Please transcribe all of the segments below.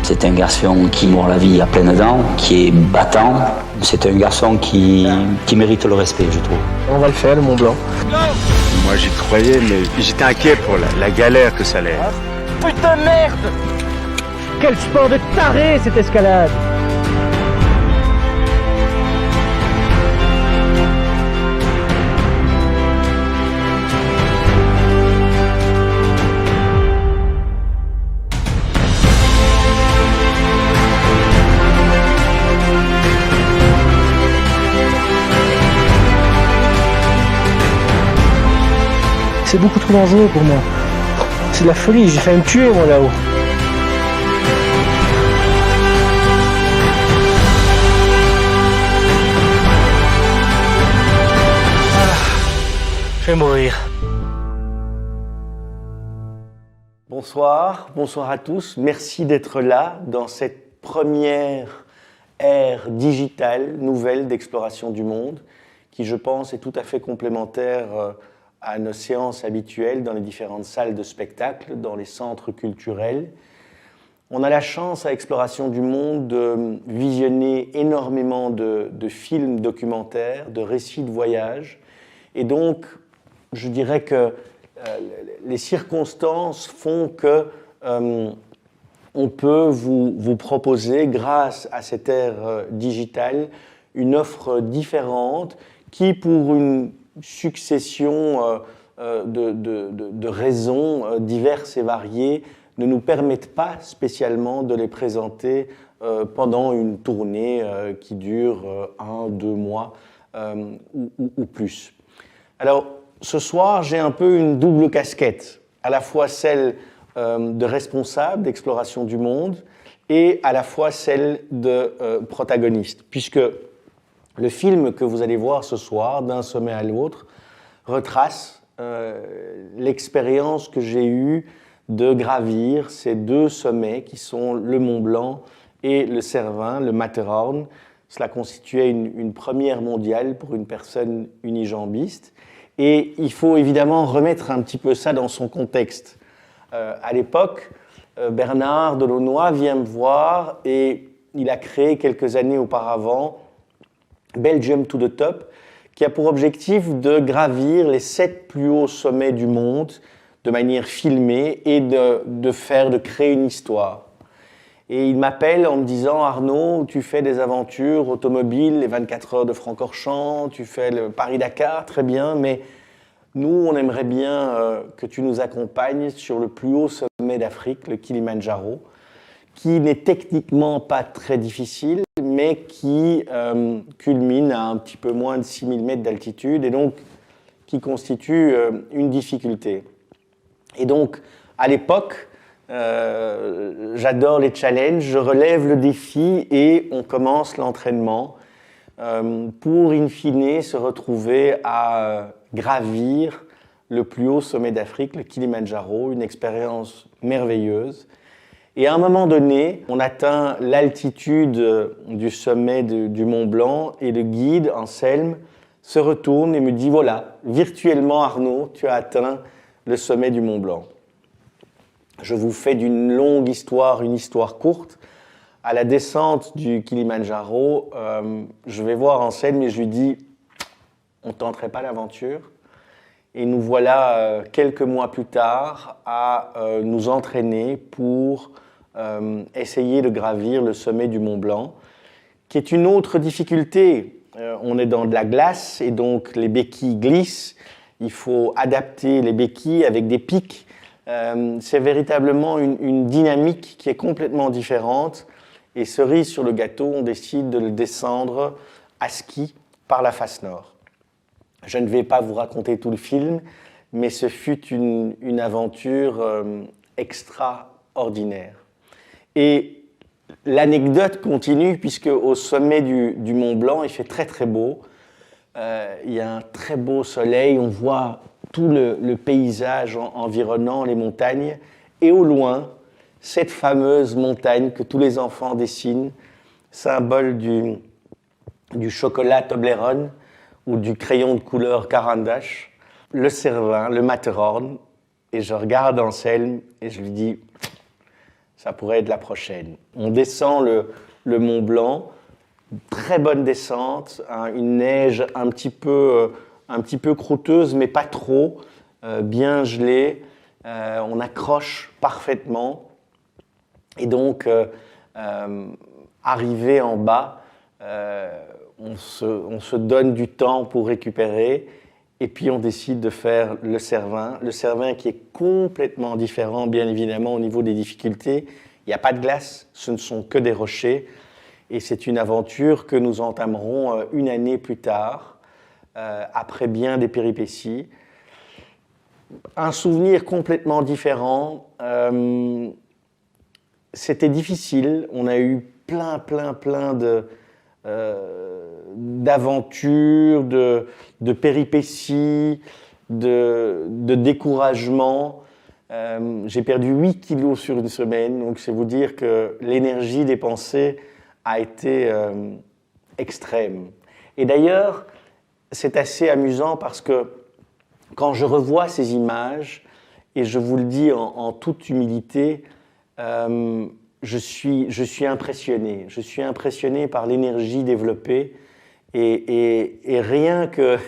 C'est un garçon qui mord la vie à pleines dents, qui est battant. C'est un garçon qui mérite le respect, je trouve. On va le faire, le Mont Blanc. Moi j'y croyais, mais j'étais inquiet pour la galère que ça allait être. Putain de merde! Quel sport de taré cette escalade! C'est beaucoup trop dangereux pour moi. C'est de la folie, j'ai failli me tuer moi là-haut. Je vais mourir. Bonsoir à tous. Merci d'être là dans cette première ère digitale nouvelle d'exploration du monde qui, je pense, est tout à fait complémentaire à nos séances habituelles dans les différentes salles de spectacle, dans les centres culturels. On a la chance à Exploration du Monde de visionner énormément de films documentaires, de récits de voyage. Et donc, je dirais que les circonstances font que on peut vous proposer, grâce à cette ère digitale, une offre différente qui, pour une succession de raisons diverses et variées, ne nous permettent pas spécialement de les présenter pendant une tournée qui dure 1-2 mois ou plus. Alors, ce soir, j'ai un peu une double casquette, à la fois celle de responsable d'Exploration du Monde et à la fois celle de protagoniste, puisque le film que vous allez voir ce soir, d'un sommet à l'autre, retrace l'expérience que j'ai eue de gravir ces deux sommets qui sont le Mont Blanc et le Cervin, le Matterhorn. Cela constituait une première mondiale pour une personne unijambiste. Et il faut évidemment remettre un petit peu ça dans son contexte. À l'époque, Bernard Delaunoy vient me voir et il a créé quelques années auparavant Belgium to the Top, qui a pour objectif de gravir les 7 plus hauts sommets du monde de manière filmée et de créer une histoire. Et il m'appelle en me disant « Arnaud, tu fais des aventures automobiles, les 24 heures de Francorchamps, tu fais le Paris-Dakar, très bien, mais nous, on aimerait bien que tu nous accompagnes sur le plus haut sommet d'Afrique, le Kilimandjaro, qui n'est techniquement pas très difficile, mais qui culmine à un petit peu moins de 6000 mètres d'altitude et donc qui constitue une difficulté. » Et donc, à l'époque, j'adore les challenges, je relève le défi et on commence l'entraînement pour, in fine, se retrouver à gravir le plus haut sommet d'Afrique, le Kilimandjaro, une expérience merveilleuse. Et à un moment donné, on atteint l'altitude du sommet du Mont Blanc et le guide, Anselme, se retourne et me dit « Voilà, virtuellement Arnaud, tu as atteint le sommet du Mont Blanc. » Je vous fais d'une longue histoire, une histoire courte. À la descente du Kilimandjaro, je vais voir Anselme et je lui dis « On ne tenterait pas l'aventure ?» Et nous voilà quelques mois plus tard à nous entraîner pour essayer de gravir le sommet du Mont Blanc, qui est une autre difficulté. On est dans de la glace et donc les béquilles glissent. Il faut adapter les béquilles avec des pics. C'est véritablement une dynamique qui est complètement différente. Et cerise sur le gâteau, on décide de le descendre à ski par la face nord. Je ne vais pas vous raconter tout le film, mais ce fut une aventure extraordinaire. Et l'anecdote continue, puisque au sommet du Mont Blanc, il fait très très beau. Il y a un très beau soleil, on voit tout le paysage environnant les montagnes. Et au loin, cette fameuse montagne que tous les enfants dessinent, symbole du chocolat Toblerone ou du crayon de couleur Carandache, le Cervin, le Matterhorn. Et je regarde Anselme et je lui dis Ça pourrait être la prochaine. On descend le Mont Blanc, très bonne descente, hein, une neige un petit peu croûteuse, mais pas trop, bien gelée. On accroche parfaitement. Et donc, arrivé en bas, on se donne du temps pour récupérer. Et puis, on décide de faire le Cervin. Le Cervin qui est complètement différent, bien évidemment, au niveau des difficultés. Il n'y a pas de glace, ce ne sont que des rochers. Et c'est une aventure que nous entamerons une année plus tard, après bien des péripéties. Un souvenir complètement différent. C'était difficile. On a eu plein d'aventures, de péripéties, de découragement. J'ai perdu 8 kilos sur une semaine, donc c'est vous dire que l'énergie dépensée a été extrême. Et d'ailleurs, c'est assez amusant parce que quand je revois ces images, et je vous le dis en toute humilité, je suis impressionné. Je suis impressionné par l'énergie développée et rien que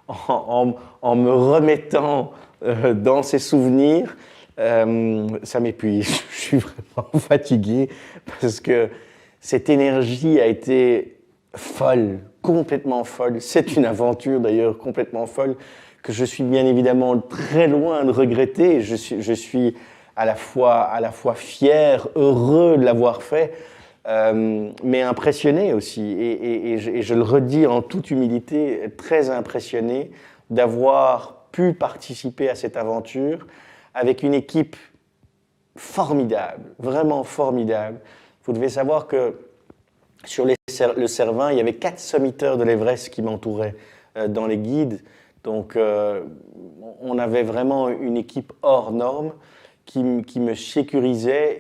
en me remettant dans ces souvenirs, ça m'épuise. Je suis vraiment fatigué parce que cette énergie a été folle, complètement folle. C'est une aventure d'ailleurs complètement folle que je suis bien évidemment très loin de regretter. Je suis à la fois fier, heureux de l'avoir fait, mais impressionné aussi. Et je le redis en toute humilité, très impressionné d'avoir pu participer à cette aventure avec une équipe formidable, vraiment formidable. Vous devez savoir que sur le Cervin, il y avait 4 sommiteurs de l'Everest qui m'entouraient dans les guides. Donc, on avait vraiment une équipe hors norme qui me sécurisait.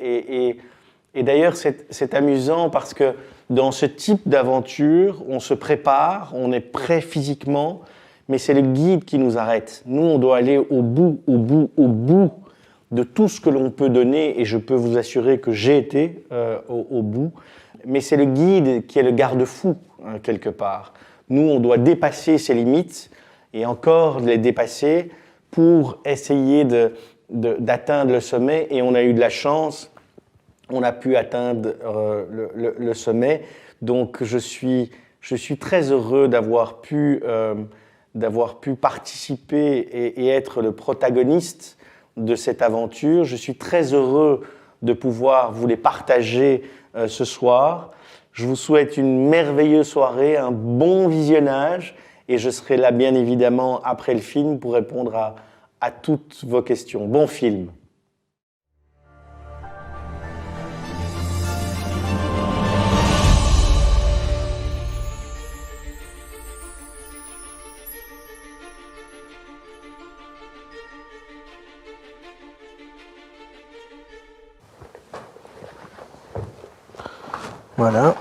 Et d'ailleurs, c'est amusant parce que dans ce type d'aventure, on se prépare, on est prêt physiquement, mais c'est le guide qui nous arrête. Nous, on doit aller au bout de tout ce que l'on peut donner, et je peux vous assurer que j'ai été au bout. Mais c'est le guide qui est le garde-fou, hein, quelque part. Nous, on doit dépasser ses limites, et encore les dépasser pour essayer d'atteindre le sommet. Et on a eu de la chance, on a pu atteindre le sommet. Donc je suis très heureux d'avoir pu participer et être le protagoniste de cette aventure. Je suis très heureux de pouvoir vous les partager ce soir. Je vous souhaite une merveilleuse soirée, un bon visionnage, et je serai là bien évidemment après le film pour répondre à toutes vos questions. Bon film. Voilà.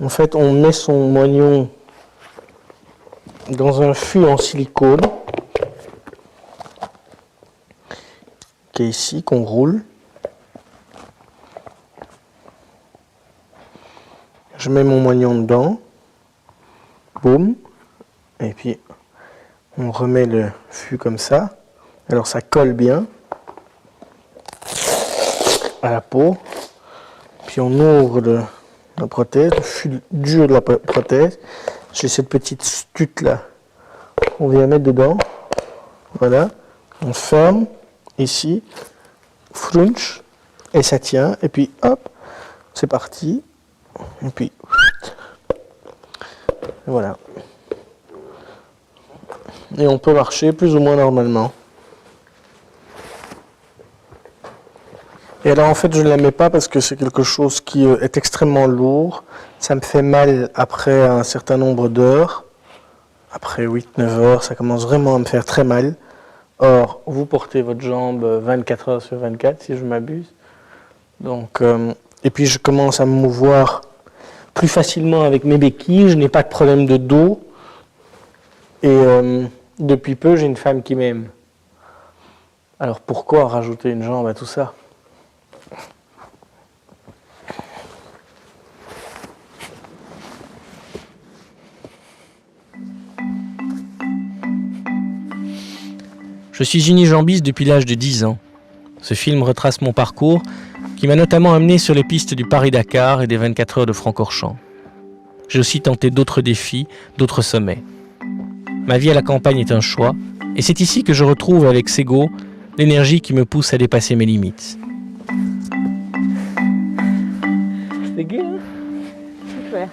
En fait, on met son moignon dans un fût en silicone qui est ici, qu'on roule. Je mets mon moignon dedans. Boum. Et puis, on remet le fût comme ça. Alors, ça colle bien à la peau. Puis, on ouvre la prothèse, le fût dur de la prothèse. J'ai cette petite stute là qu'on vient mettre dedans. Voilà. On ferme ici, frunch, et ça tient. Et puis hop, c'est parti. Et puis voilà. Et on peut marcher plus ou moins normalement. Et alors en fait je ne la mets pas parce que c'est quelque chose qui est extrêmement lourd. Ça me fait mal après un certain nombre d'heures. Après 8-9 heures, ça commence vraiment à me faire très mal. Or, vous portez votre jambe 24 heures sur 24 si je m'abuse. Donc, et puis je commence à me mouvoir plus facilement avec mes béquilles. Je n'ai pas de problème de dos. Et depuis peu, j'ai une femme qui m'aime. Alors pourquoi rajouter une jambe à tout ça? Je suis unijambiste depuis l'âge de 10 ans. Ce film retrace mon parcours, qui m'a notamment amené sur les pistes du Paris-Dakar et des 24 heures de Francorchamps. J'ai aussi tenté d'autres défis, d'autres sommets. Ma vie à la campagne est un choix, et c'est ici que je retrouve avec Sego l'énergie qui me pousse à dépasser mes limites. C'est gai, hein? Super.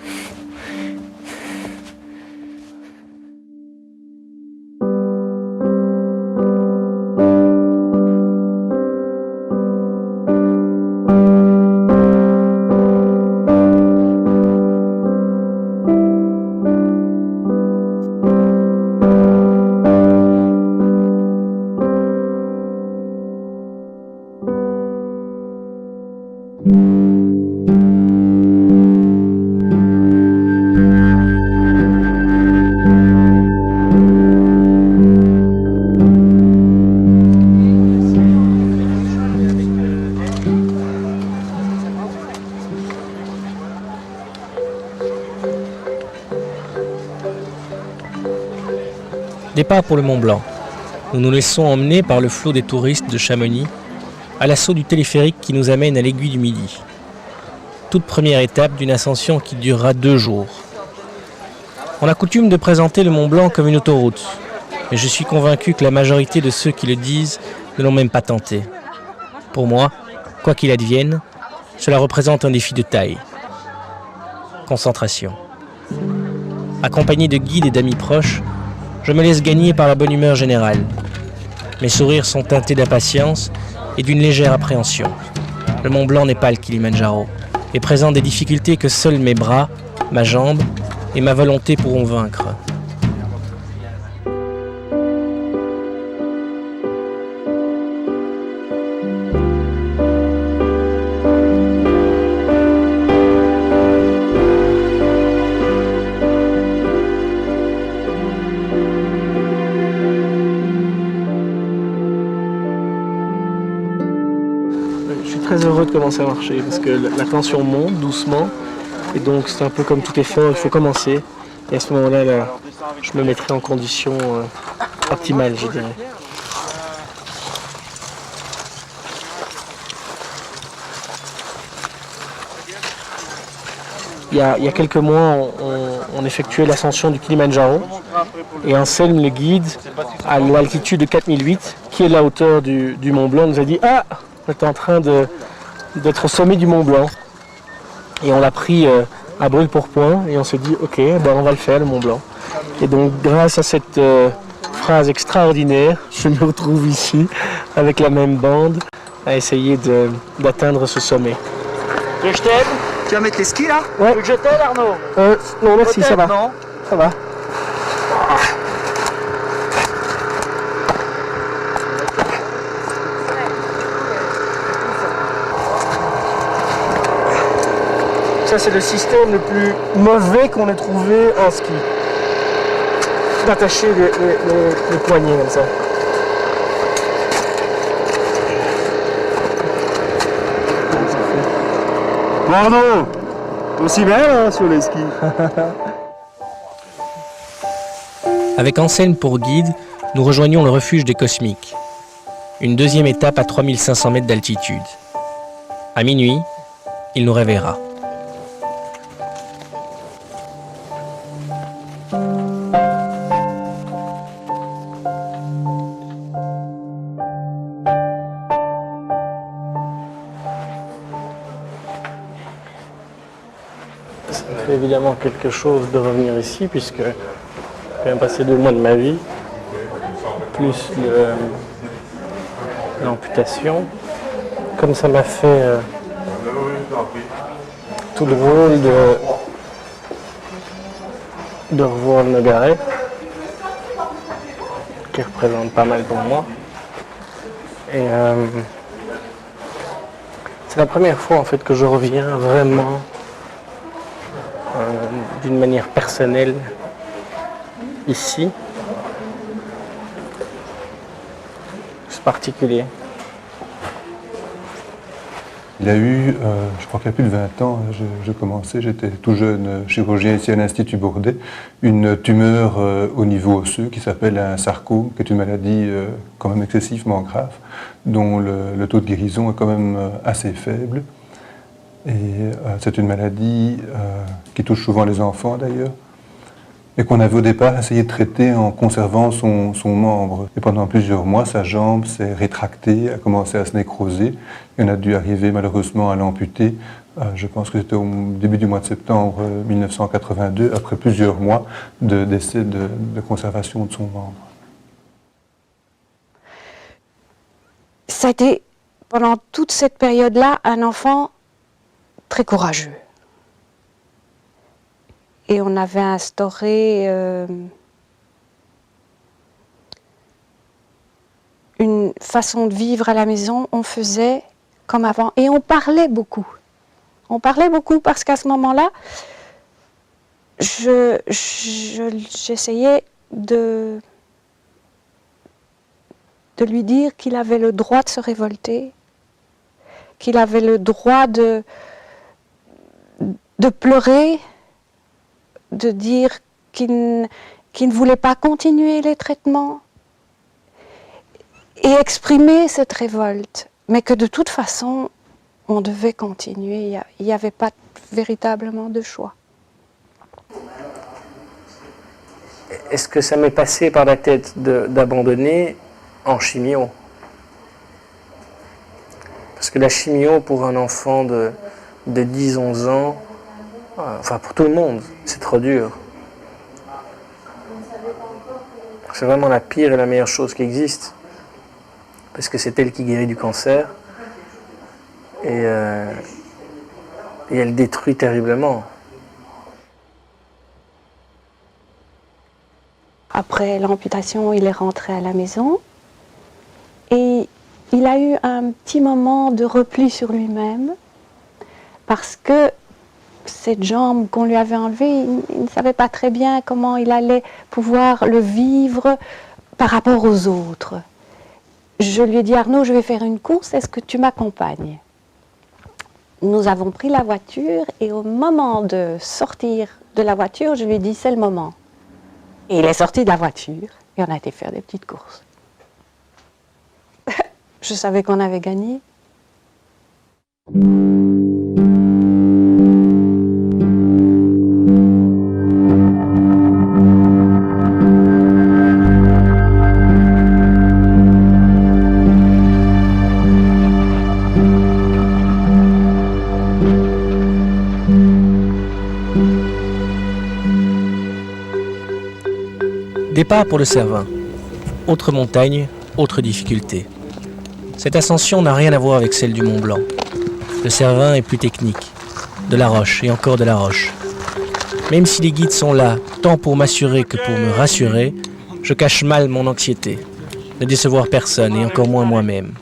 Départ pour le Mont Blanc. Nous nous laissons emmener par le flot des touristes de Chamonix à l'assaut du téléphérique qui nous amène à l'Aiguille du Midi. Toute première étape d'une ascension qui durera 2 jours. On a coutume de présenter le Mont Blanc comme une autoroute, mais je suis convaincu que la majorité de ceux qui le disent ne l'ont même pas tenté. Pour moi, quoi qu'il advienne, cela représente un défi de taille. Concentration. Accompagné de guides et d'amis proches, je me laisse gagner par la bonne humeur générale. Mes sourires sont teintés d'impatience et d'une légère appréhension. Le Mont Blanc n'est pas le Kilimandjaro et présente des difficultés que seuls mes bras, ma jambe et ma volonté pourront vaincre. Je suis très heureux de commencer à marcher parce que la tension monte doucement et donc c'est un peu comme tout effort, il faut commencer et à ce moment-là, je me mettrai en condition optimale, je dirais. Il y a quelques mois, on effectuait l'ascension du Kilimandjaro et Anselme, le guide, à l'altitude de 4008, qui est la hauteur du Mont Blanc, nous a dit « Ah, on est en train d'être au sommet du Mont Blanc ». Et on l'a pris à brûle-pourpoint et on s'est dit « Ok, ben on va le faire, le Mont Blanc ». Et donc grâce à cette phrase extraordinaire, je me retrouve ici avec la même bande à essayer d'atteindre ce sommet. Que je t'aide? Tu vas mettre les skis là? Ouais. Tu veux que je t'aide, Arnaud? Non, merci, ça va. Non. Ça va. Ça, c'est le système le plus mauvais qu'on ait trouvé en ski. D'attacher les poignets comme ça. Bon Arnaud, aussi bien hein, sur les skis. Avec Anselme pour guide, nous rejoignons le refuge des Cosmiques. Une deuxième étape à 3500 mètres d'altitude. À minuit, il nous réveillera. Ça me fait évidemment quelque chose de revenir ici, puisque j'ai quand même passé 2 mois de ma vie, plus l'amputation. Comme ça m'a fait tout drôle de revoir le Nogaret, qui représente pas mal pour moi. Et c'est la première fois en fait que je reviens vraiment d'une manière personnelle ici. particulier? Il a eu, je crois qu'il y a plus de 20 ans, je commençais, j'étais tout jeune chirurgien ici à l'Institut Bourdet, une tumeur au niveau osseux qui s'appelle un sarcome, qui est une maladie quand même excessivement grave, dont le taux de guérison est quand même assez faible. Et c'est une maladie qui touche souvent les enfants d'ailleurs, et qu'on avait au départ essayé de traiter en conservant son membre. Et pendant plusieurs mois, sa jambe s'est rétractée, a commencé à se nécroser, et on a dû arriver malheureusement à l'amputer. Je pense que c'était au début du mois de septembre 1982, après plusieurs mois d'essais de conservation de son membre. Ça a été, pendant toute cette période-là, un enfant très courageux. Et on avait instauré une façon de vivre à la maison. On faisait comme avant. Et on parlait beaucoup. On parlait beaucoup parce qu'à ce moment-là, j'essayais de lui dire qu'il avait le droit de se révolter, qu'il avait le droit de pleurer, de dire qu'il ne voulait pas continuer les traitements et exprimer cette révolte, mais que de toute façon, on devait continuer, il n'y avait pas véritablement de choix. Est-ce que ça m'est passé par la tête d'abandonner en chimio? Parce que la chimio pour un enfant de 10-11 ans, enfin pour tout le monde, c'est trop dur. C'est vraiment la pire et la meilleure chose qui existe. Parce que c'est elle qui guérit du cancer. Et elle détruit terriblement. Après l'amputation, il est rentré à la maison. Et il a eu un petit moment de repli sur lui-même. Parce que cette jambe qu'on lui avait enlevée, il ne savait pas très bien comment il allait pouvoir le vivre par rapport aux autres. Je lui ai dit, Arnaud, je vais faire une course, est-ce que tu m'accompagnes? Nous avons pris la voiture et au moment de sortir de la voiture, je lui ai dit, c'est le moment. Et il est sorti de la voiture et on a été faire des petites courses. Je savais qu'on avait gagné. Départ pour le Cervin. Autre montagne, autre difficulté. Cette ascension n'a rien à voir avec celle du Mont Blanc. Le Cervin est plus technique. De la roche et encore de la roche. Même si les guides sont là, tant pour m'assurer que pour me rassurer, je cache mal mon anxiété. Ne décevoir personne et encore moins moi-même.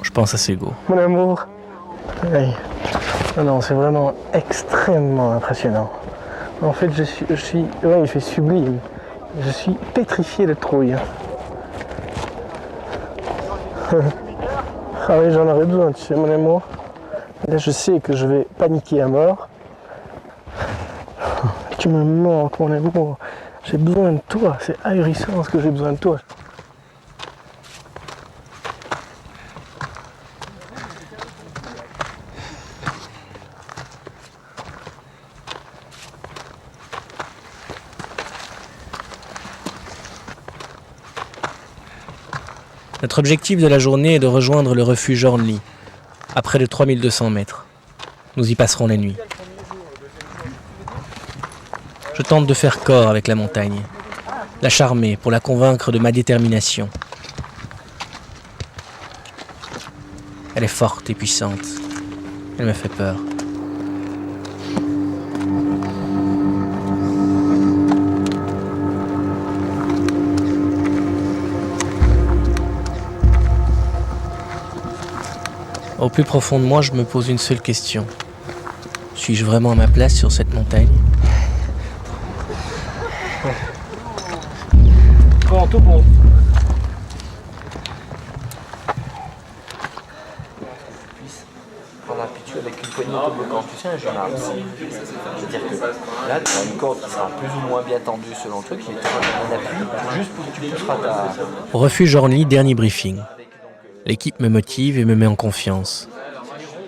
Je pense à Sego. Mon amour. Oui. Non, c'est vraiment extrêmement impressionnant. En fait, ouais, il fait sublime. Je suis pétrifié de trouille. Ah oui, j'en aurais besoin, tu sais, mon amour. Là, je sais que je vais paniquer à mort. Tu me manques, mon amour. J'ai besoin de toi. C'est ahurissant ce que j'ai besoin de toi. Notre objectif de la journée est de rejoindre le refuge Ornli, à près de 3200 mètres. Nous y passerons la nuit. Je tente de faire corps avec la montagne, la charmer pour la convaincre de ma détermination. Elle est forte et puissante. Elle me fait peur. Au plus profond de moi, je me pose une seule question. Suis-je vraiment à ma place sur cette montagne ? Bon, tout bon. Prendre l'appui avec une poignée autobloquante, tu sais, un gérard. C'est-à-dire que là, tu as une corde qui sera plus ou moins bien tendue selon le truc, et tu auras un appui juste pour que tu pousseras ta... Au refuge Orly, dernier briefing. L'équipe me motive et me met en confiance.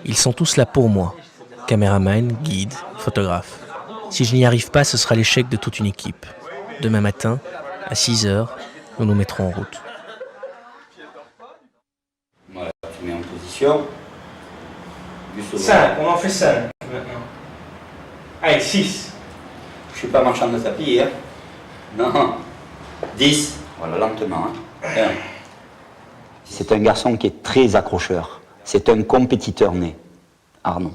Ils sont tous là pour moi. Caméraman, guide, photographe. Si je n'y arrive pas, ce sera l'échec de toute une équipe. Demain matin, à 6h, nous nous mettrons en route. Voilà, tu mets en position. 5, on en fait 5 maintenant. Allez, 6. Je suis pas marchand de tapis, hein. Non. 10. Voilà, lentement. Hein. 1. C'est un garçon qui est très accrocheur. C'est un compétiteur né, Arnaud.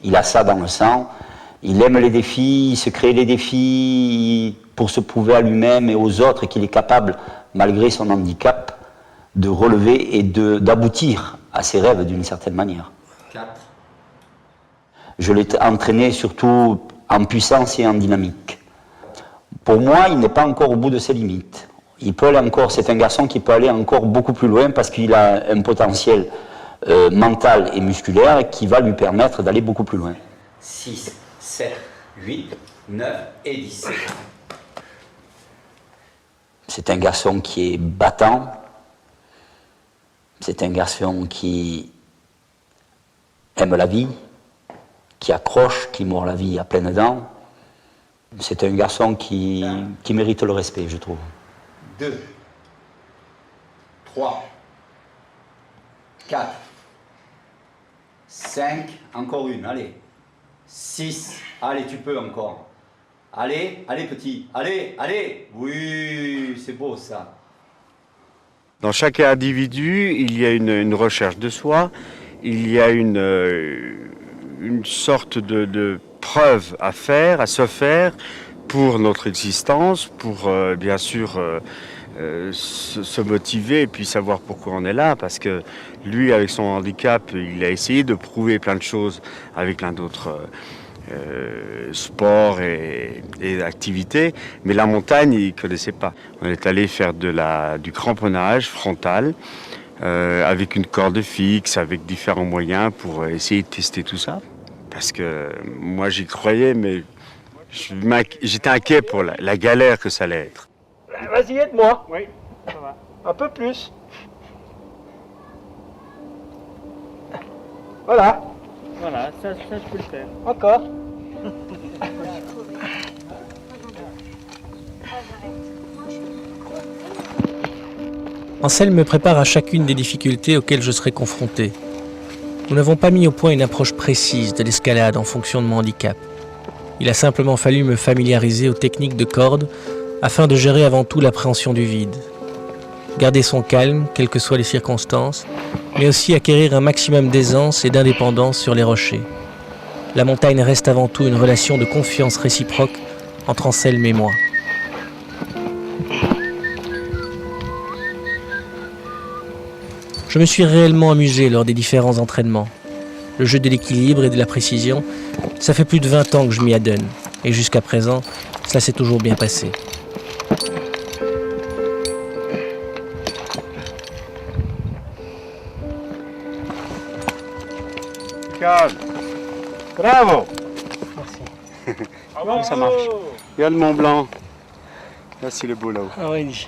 Il a ça dans le sang. Il aime les défis, il se crée les défis pour se prouver à lui-même et aux autres qu'il est capable, malgré son handicap, de relever et d'aboutir à ses rêves d'une certaine manière. 4. Je l'ai entraîné surtout en puissance et en dynamique. Pour moi, il n'est pas encore au bout de ses limites. Il peut aller encore, c'est un garçon qui peut aller encore beaucoup plus loin parce qu'il a un potentiel mental et musculaire qui va lui permettre d'aller beaucoup plus loin. 6, 7, 8, 9 et 10. C'est un garçon qui est battant. C'est un garçon qui aime la vie, qui accroche, qui mord la vie à pleines dents. C'est un garçon qui mérite le respect, je trouve. 2, 3, 4, 5, encore une, allez. 6, allez, tu peux encore. Allez, allez petit, allez, oui, c'est beau ça. Dans chaque individu, il y a une recherche de soi, il y a une sorte de preuve à faire, à se faire pour notre existence, pour bien sûr se motiver et puis savoir pourquoi on est là, parce que lui, avec son handicap, il a essayé de prouver plein de choses avec plein d'autres sports et activités, mais la montagne, il ne connaissait pas. On est allé faire du cramponnage frontal avec une corde fixe, avec différents moyens pour essayer de tester tout ça, parce que moi j'y croyais, mais j'étais inquiet pour la galère que ça allait être. Vas-y, aide-moi. Oui, ça va. Un peu plus. Voilà. Voilà, ça je peux le faire. Encore. Anselme me prépare à chacune des difficultés auxquelles je serai confronté. Nous n'avons pas mis au point une approche précise de l'escalade en fonction de mon handicap. Il a simplement fallu me familiariser aux techniques de corde afin de gérer avant tout l'appréhension du vide. Garder son calme, quelles que soient les circonstances, mais aussi acquérir un maximum d'aisance et d'indépendance sur les rochers. La montagne reste avant tout une relation de confiance réciproque entre Anselme et moi. Je me suis réellement amusé lors des différents entraînements. Le jeu de l'équilibre et de la précision, ça fait plus de 20 ans que je m'y adonne. Et jusqu'à présent, ça s'est toujours bien passé. Calme. Bravo. Merci. Ça marche. Regarde le Mont Blanc. Là, c'est le beau là-haut. Ah oui.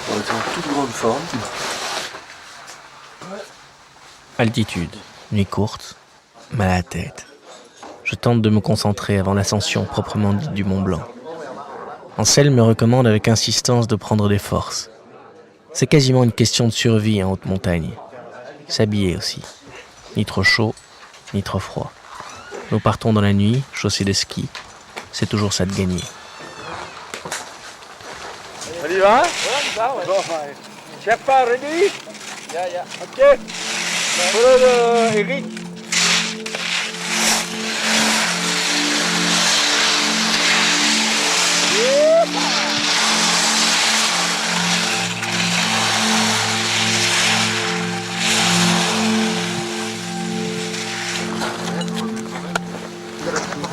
On est en toute grande forme. Altitude, nuit courte, mal à la tête. Je tente de me concentrer avant l'ascension proprement dite du Mont Blanc. Anselme me recommande avec insistance de prendre des forces. C'est quasiment une question de survie en haute montagne. S'habiller aussi. Ni trop chaud, ni trop froid. Nous partons dans la nuit, chaussés de ski. C'est toujours ça de gagner. On y va? Bon, chef pas, ready? Ok. Follow Eric.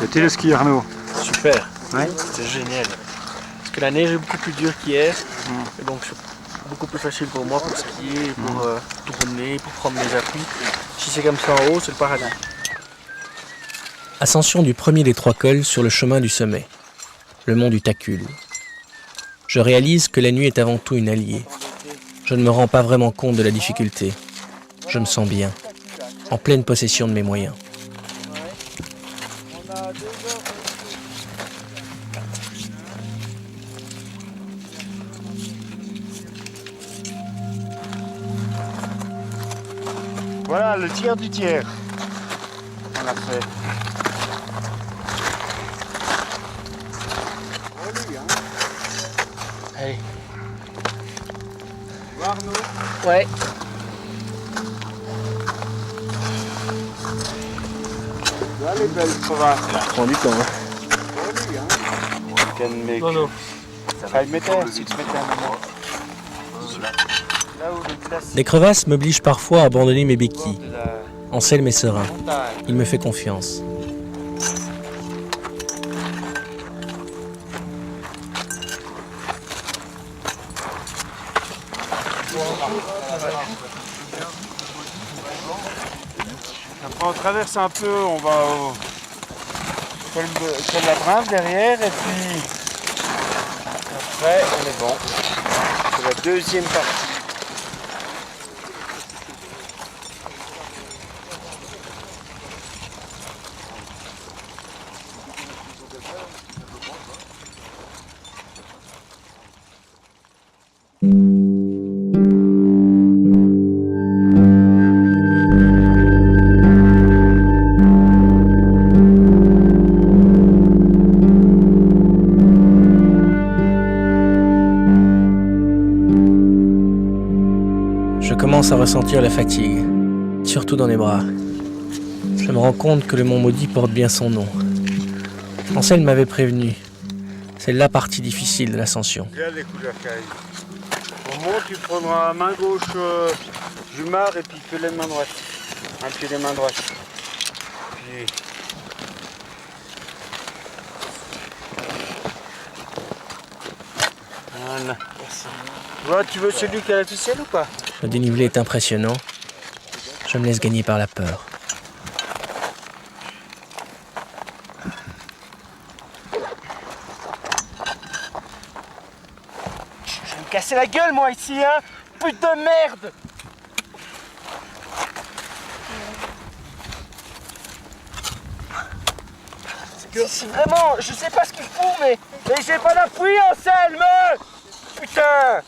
C'était le ski, Arnaud. Super. Ouais. C'est génial. Parce que la neige est beaucoup plus dure qu'hier. Et donc c'est beaucoup plus facile pour moi pour skier, pour tourner, pour prendre mes appuis. Si c'est comme ça en haut, c'est le paradis. Ascension du premier des 3 cols sur le chemin du sommet, le mont du Tacul. Je réalise que la nuit est avant tout une alliée. Je ne me rends pas vraiment compte de la difficulté. Je me sens bien, en pleine possession de mes moyens. Voilà, le tiers du tiers. On a fait. Allez. Arnaud. Ouais. Là, les belles crevasses là. Prends du temps. Non. 5 meter, 6 meter un moment. Des crevasses m'obligent parfois à abandonner mes béquilles. Anselme est serein. Il me fait confiance. Après on traverse un peu, on va au col la Brimpe derrière et puis après on est bon. C'est la deuxième partie. Je commence à ressentir la fatigue, surtout dans les bras. Je me rends compte que le mont maudit porte bien son nom. Anselme m'avait prévenu. C'est la partie difficile de l'ascension. Regarde les couleurs qu'il y a. Au moment tu prendras la main gauche Jumard et puis fais la main droite. Un pied de main droite. Puis... Voilà. Voilà, tu veux celui qui a la ficelle ou pas? Le dénivelé est impressionnant. Je me laisse gagner par la peur. Je vais me casser la gueule moi ici, hein. Putain de merde. C'est vraiment, je sais pas ce qu'il fout, mais j'ai pas d'appui, Anselme. Putain.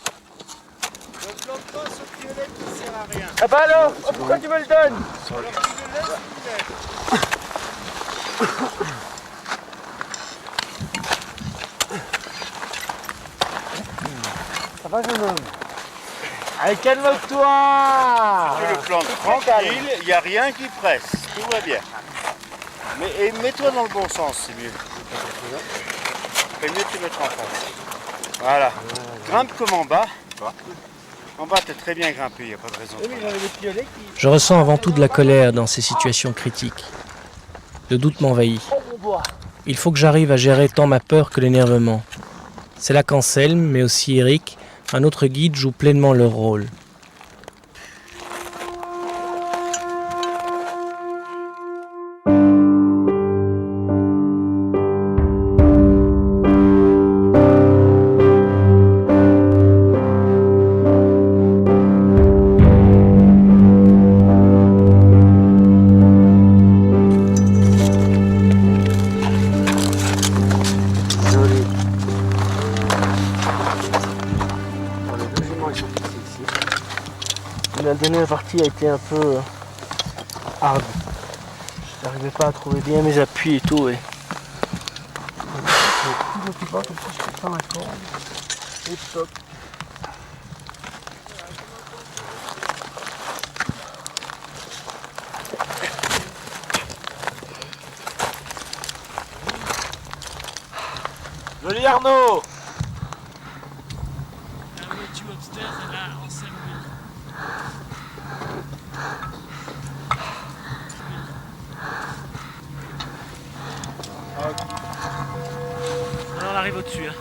Le plan de passe au piolet qui sert à rien. Ah bah alors, pourquoi tu me le donnes? Ça va, jeune homme? Allez, calme-toi. Le plan tranquille, il n'y a rien qui presse, tout va bien. Mais mets-toi dans le bon sens, c'est mieux. C'est mieux de te mettre en face. Voilà. Grimpe comme en bas. En bas, t'es très bien grimpé, il n'y a pas de raison. Je ressens avant tout de la colère dans ces situations critiques. Le doute m'envahit. Il faut que j'arrive à gérer tant ma peur que l'énervement. C'est là qu'Anselme, mais aussi Eric, un autre guide, jouent pleinement leur rôle. dernière partie a été un peu hard. Je n'arrivais pas à trouver bien mes appuis et tout. Et je pas ma corde. Et top. Joli Arnaud! On arrive au-dessus. Hein.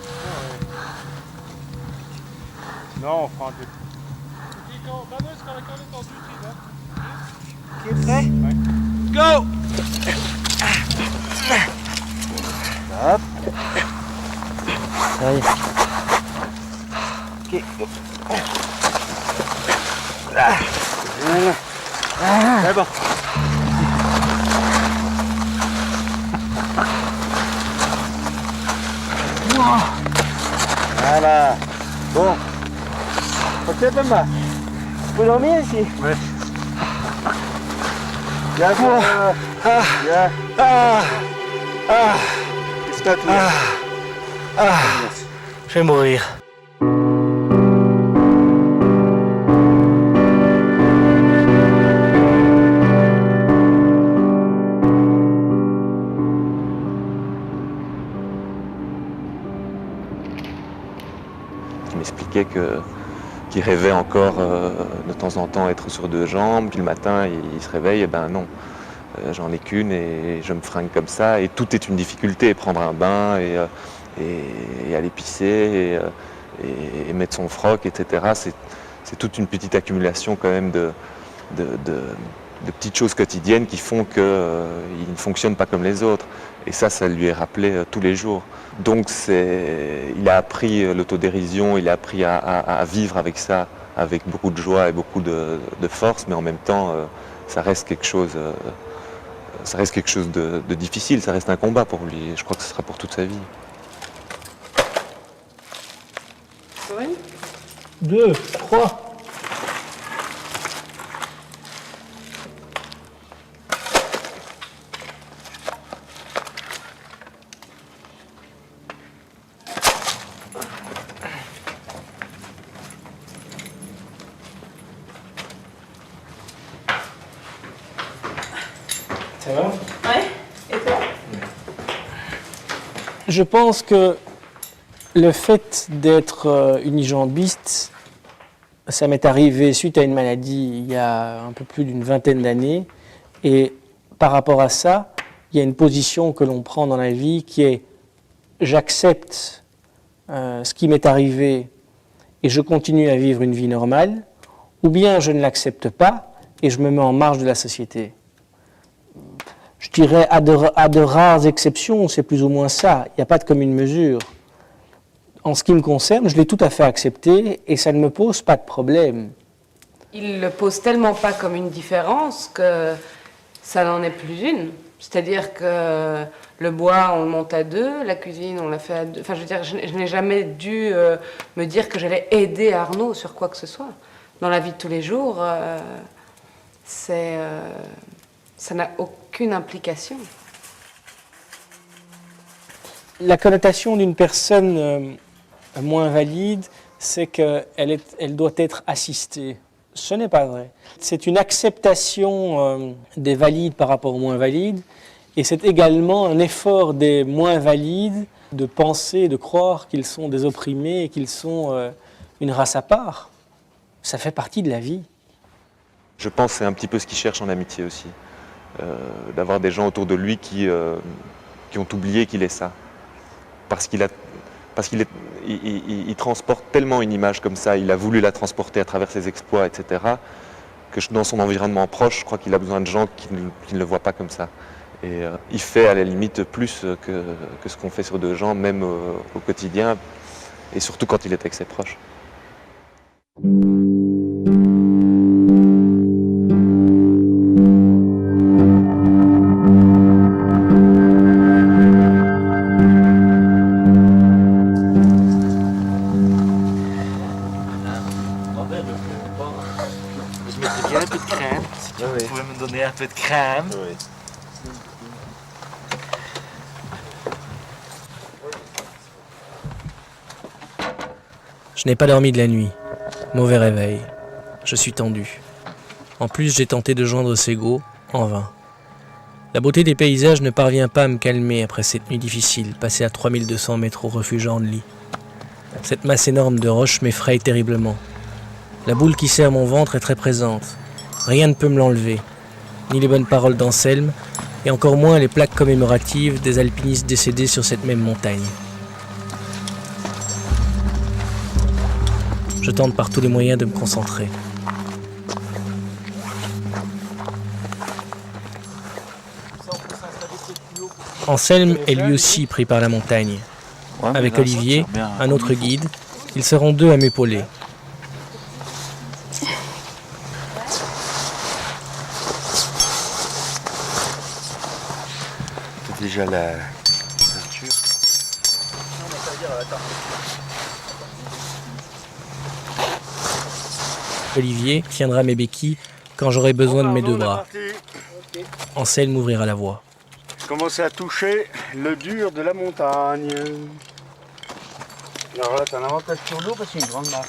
Non, on fera un peu. Qui est prêt? Go! Hop. Ça y est. Ok, go. C'est bon. Voilà. Bon. Ok, Thomas. Tu peux dormir ici? Ouais. Bien, bien. Bien. Qu'est-ce que t'as à Je vais mourir. Qui m'expliquait qu'il rêvait encore de temps en temps être sur deux jambes, puis le matin il se réveille, et ben non, j'en ai qu'une et je me fringue comme ça, et tout est une difficulté, prendre un bain et aller pisser et mettre son froc, etc. C'est toute une petite accumulation quand même de petites choses quotidiennes qui font qu'il ne fonctionne pas comme les autres. Et ça lui est rappelé tous les jours. Donc il a appris l'autodérision, il a appris à vivre avec ça, avec beaucoup de joie et beaucoup de force, mais en même temps, ça reste quelque chose de difficile, ça reste un combat pour lui. Et je crois que ce sera pour toute sa vie. 2, 3. Ça va? Ouais. Et toi? Je pense que le fait d'être unijambiste, ça m'est arrivé suite à une maladie il y a un peu plus d'une vingtaine d'années. Et par rapport à ça, il y a une position que l'on prend dans la vie qui est j'accepte ce qui m'est arrivé et je continue à vivre une vie normale, ou bien je ne l'accepte pas et je me mets en marge de la société. Je dirais à de rares exceptions, c'est plus ou moins ça. Il n'y a pas de commune mesure. En ce qui me concerne, je l'ai tout à fait accepté et ça ne me pose pas de problème. Il le pose tellement pas comme une différence que ça n'en est plus une. C'est-à-dire que le bois, on le monte à deux, la cuisine, on l'a fait à deux. Enfin, je veux dire, je n'ai jamais dû me dire que j'allais aider Arnaud sur quoi que ce soit. Dans la vie de tous les jours, ça n'a aucune implication. La connotation d'une personne moins valide, c'est qu'elle doit être assistée. Ce n'est pas vrai. C'est une acceptation des valides par rapport aux moins valides, et c'est également un effort des moins valides de penser, de croire qu'ils sont des opprimés et qu'ils sont une race à part. Ça fait partie de la vie. Je pense que c'est un petit peu ce qu'il cherche en amitié aussi. D'avoir des gens autour de lui qui ont oublié qu'il est ça. Parce qu'il transporte tellement une image comme ça, il a voulu la transporter à travers ses exploits, etc., que dans son environnement proche, je crois qu'il a besoin de gens qui ne le voient pas comme ça. Et il fait à la limite plus que ce qu'on fait sur deux jambes, même au quotidien, et surtout quand il est avec ses proches. peu de crème. Oui. Je n'ai pas dormi de la nuit. Mauvais réveil. Je suis tendu. En plus, j'ai tenté de joindre Sego, en vain. La beauté des paysages ne parvient pas à me calmer après cette nuit difficile, passée à 3200 mètres au refuge Andely. Cette masse énorme de roches m'effraie terriblement. La boule qui serre mon ventre est très présente. Rien ne peut me l'enlever. Ni les bonnes paroles d'Anselme, et encore moins les plaques commémoratives des alpinistes décédés sur cette même montagne. Je tente par tous les moyens de me concentrer. Anselme est lui aussi pris par la montagne. Avec Olivier, un autre guide, ils seront deux à m'épauler. C'est déjà la peinture. Olivier tiendra mes béquilles quand j'aurai besoin de mes deux bras. Anselme ouvrira la voie. Commencer à toucher le dur de la montagne. Alors là, tu as un avantage sur l'eau parce que c'est une grande marche.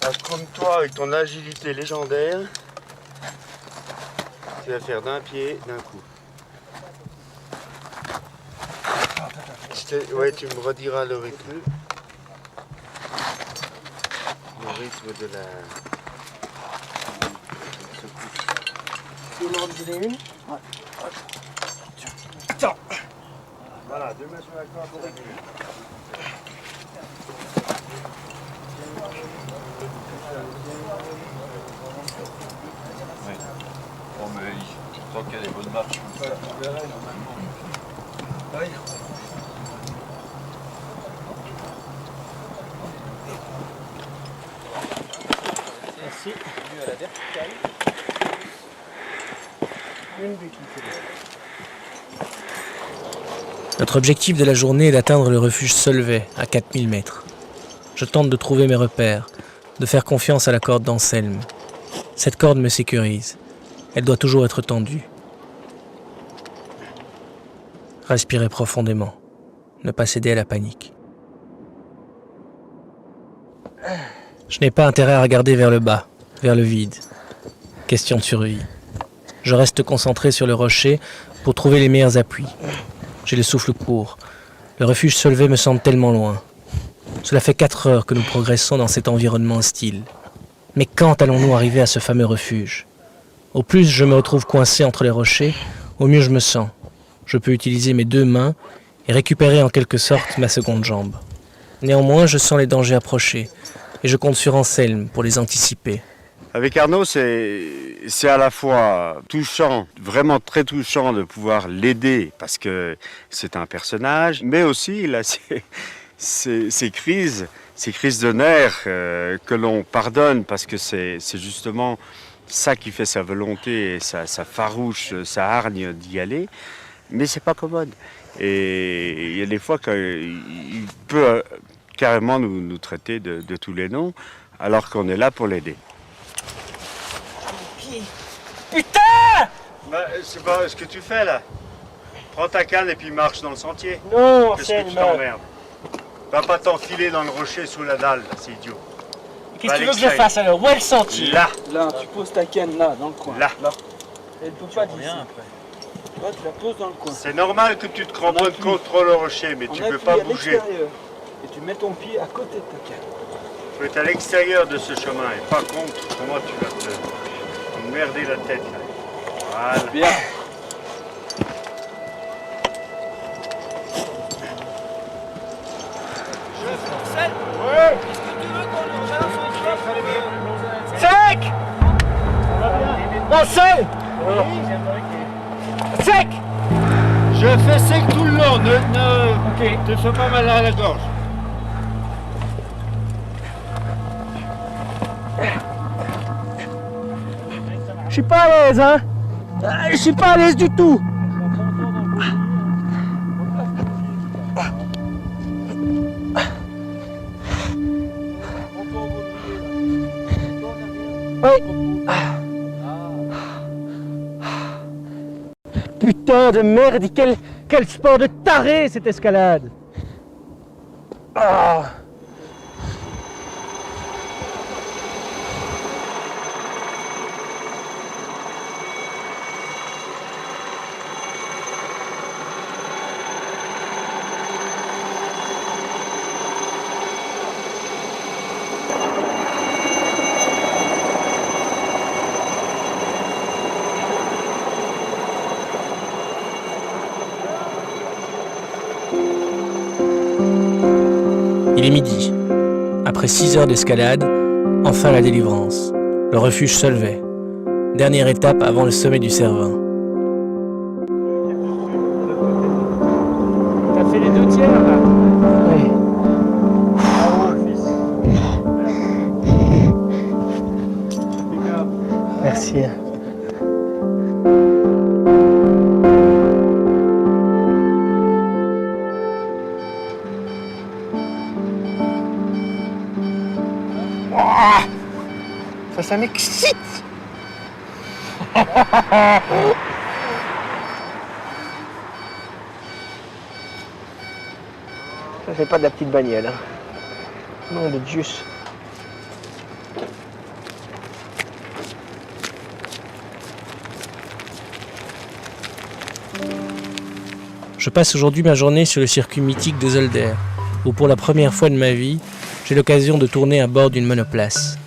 Alors, comme toi, avec ton agilité légendaire, tu vas faire d'un pied, d'un coup. Ouais, tu me rediras le rythme. Le rythme de la... Tu veux l'enlever une? Ouais. Tiens. Voilà, deux mains sur la corde pour réguler. Oui. Bon, mais tant qu'il y a des bonnes marches, on peut la faire normalement. Oui. Merci. Mieux à la verticale. Une béquille. Notre objectif de la journée est d'atteindre le refuge Solvay, à 4000 mètres. Je tente de trouver mes repères, de faire confiance à la corde d'Anselme. Cette corde me sécurise. Elle doit toujours être tendue. Respirer profondément. Ne pas céder à la panique. Je n'ai pas intérêt à regarder vers le bas, vers le vide. Question de survie. Je reste concentré sur le rocher pour trouver les meilleurs appuis. J'ai le souffle court. Le refuge Solvay me semble tellement loin. Cela fait 4 heures que nous progressons dans cet environnement hostile. Mais quand allons-nous arriver à ce fameux refuge? Au plus je me retrouve coincé entre les rochers, au mieux je me sens. Je peux utiliser mes deux mains et récupérer en quelque sorte ma seconde jambe. Néanmoins, je sens les dangers approcher et je compte sur Anselme pour les anticiper. Avec Arnaud, c'est à la fois touchant, vraiment très touchant de pouvoir l'aider parce que c'est un personnage, mais aussi il a ces crises de nerfs que l'on pardonne parce que c'est justement ça qui fait sa volonté et sa farouche, sa hargne d'y aller, mais c'est pas commode. Et il y a des fois qu'il peut carrément nous traiter de tous les noms alors qu'on est là pour l'aider. Putain! Bah, c'est pas ce que tu fais là. Prends ta canne et puis marche dans le sentier. Non, qu'est-ce que tu t'emmerdes? Va pas t'enfiler dans le rocher sous la dalle, c'est idiot. Qu'est-ce que tu veux que je fasse alors? Où est le sentier? Là. Là, tu poses ta canne là, dans le coin. Là. Elle ne peut pas d'ici. Toi, tu la poses dans le coin. C'est normal que tu te cramponnes contre le rocher, mais tu peux pas bouger. Et tu mets ton pied à côté de ta canne. Tu peux être à l'extérieur de ce chemin et pas contre. Comment tu vas te merder la tête là? Voilà. Bien. Ouais. Qu'est-ce que tu veux qu'on nous relance en Sec! Non, sec! Sec! Je fais sec tout le long, ne te fais pas mal à la gorge. Je suis pas à l'aise, hein? Je suis pas à l'aise du tout. Oui. de merde, quel sport de taré cette escalade. Ah. Il est midi. Après 6 heures d'escalade, enfin la délivrance. Le refuge se levait. Dernière étape avant le sommet du Cervin. T'as fait les 2 tiers là? Oui. Bravo, fils. Merci. Ça m'excite. Ça fait pas de la petite bagnole. Hein. Non, de Dieu. Je passe aujourd'hui ma journée sur le circuit mythique de Zolder, où pour la première fois de ma vie, j'ai l'occasion de tourner à bord d'une monoplace.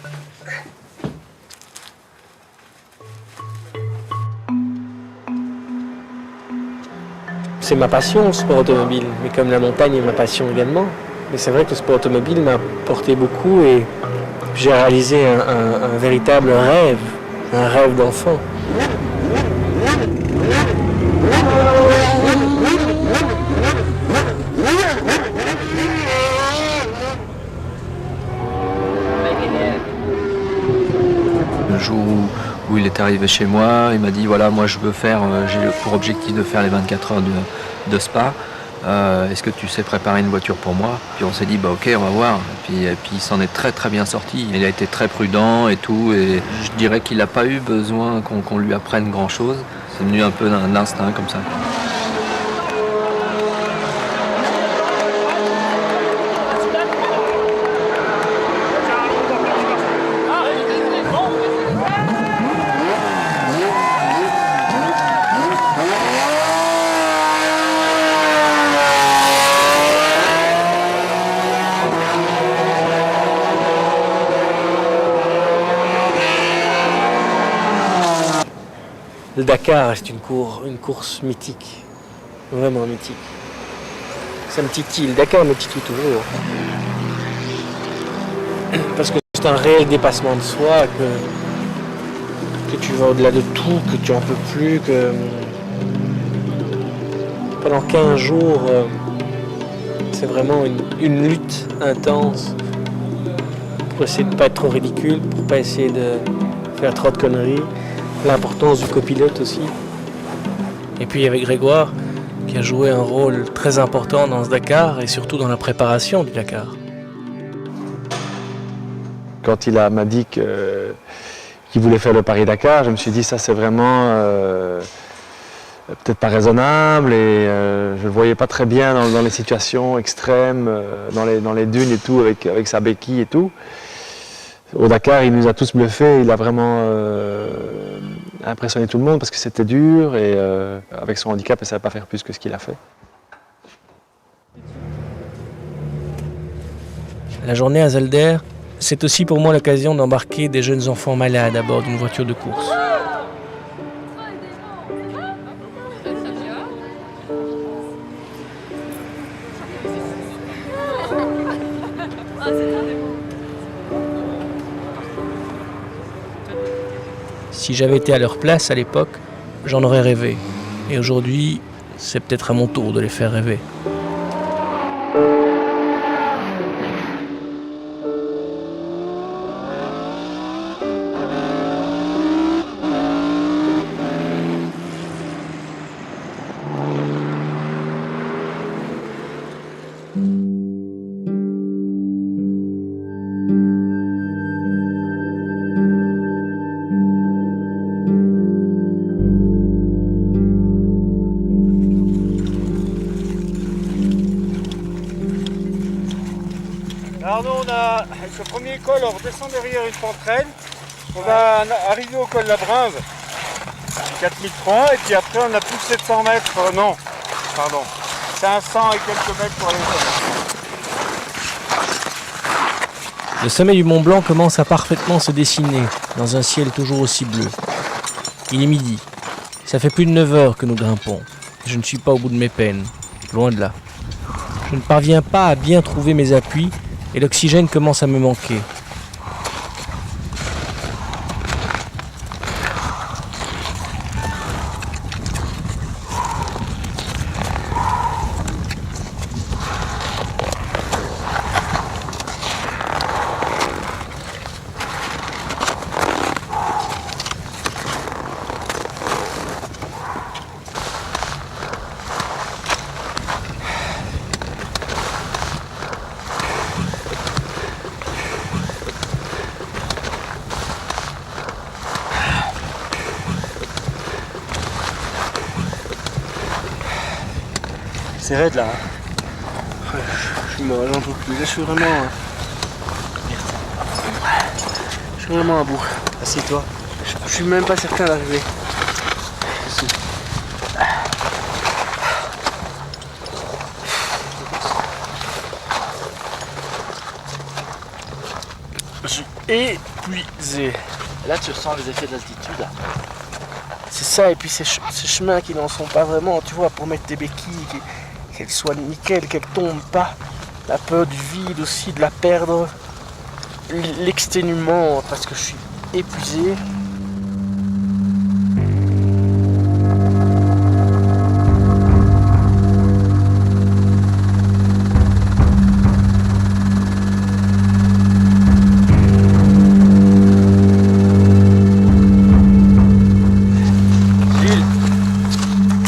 C'est ma passion, le sport automobile, mais comme la montagne est ma passion également. Mais c'est vrai que le sport automobile m'a apporté beaucoup et j'ai réalisé un véritable rêve, un rêve d'enfant. Le jour où il est arrivé chez moi, il m'a dit voilà, moi je veux faire, j'ai pour objectif de faire les 24 heures de Spa. Est-ce que tu sais préparer une voiture pour moi? Puis on s'est dit bah ok, on va voir. Et puis il s'en est très très bien sorti. Il a été très prudent et tout. Et je dirais qu'il n'a pas eu besoin qu'on lui apprenne grand chose. C'est venu un peu d'un instinct comme ça. Le Dakar est une course mythique, vraiment mythique. Ça me titille, le Dakar me titille toujours. Parce que c'est un réel dépassement de soi, que tu vas au-delà de tout, que tu en peux plus, que pendant 15 jours, c'est vraiment une lutte intense pour essayer de ne pas être trop ridicule, pour ne pas essayer de faire trop de conneries. L'importance du copilote aussi. Et puis avec Grégoire, qui a joué un rôle très important dans ce Dakar et surtout dans la préparation du Dakar. Quand il m'a dit qu'il voulait faire le Paris-Dakar, je me suis dit ça c'est vraiment peut-être pas raisonnable et je le voyais pas très bien dans les situations extrêmes, dans les dunes et tout, avec sa béquille et tout. Au Dakar, il nous a tous bluffés, il a vraiment impressionné tout le monde parce que c'était dur et avec son handicap, il ne savait pas faire plus que ce qu'il a fait. La journée à Zolder, c'est aussi pour moi l'occasion d'embarquer des jeunes enfants malades à bord d'une voiture de course. Si j'avais été à leur place à l'époque, j'en aurais rêvé. Et aujourd'hui, c'est peut-être à mon tour de les faire rêver. Arnaud, on a ce premier col, on redescend derrière une pentraine. On va arriver au col de la Brinve, 4003, et puis après on a plus de 700 mètres, non, pardon, 500 et quelques mètres pour aller au sommet. Le sommet du Mont Blanc commence à parfaitement se dessiner dans un ciel toujours aussi bleu. Il est midi. Ça fait plus de 9 heures que nous grimpons. Je ne suis pas au bout de mes peines, loin de là. Je ne parviens pas à bien trouver mes appuis et l'oxygène commence à me manquer. C'est raide là. Je suis mort, j'en peux plus. Là je suis vraiment. Je suis vraiment à bout. Assieds-toi. Je suis même pas certain d'arriver. Je suis épuisé. Là, tu ressens les effets de l'altitude. C'est ça, et puis ces chemins qui n'en sont pas vraiment, tu vois, pour mettre des béquilles, qu'elles soient nickel, qu'elles tombent pas. La peur du vide aussi, de la perdre. L'exténuement, parce que je suis épuisé.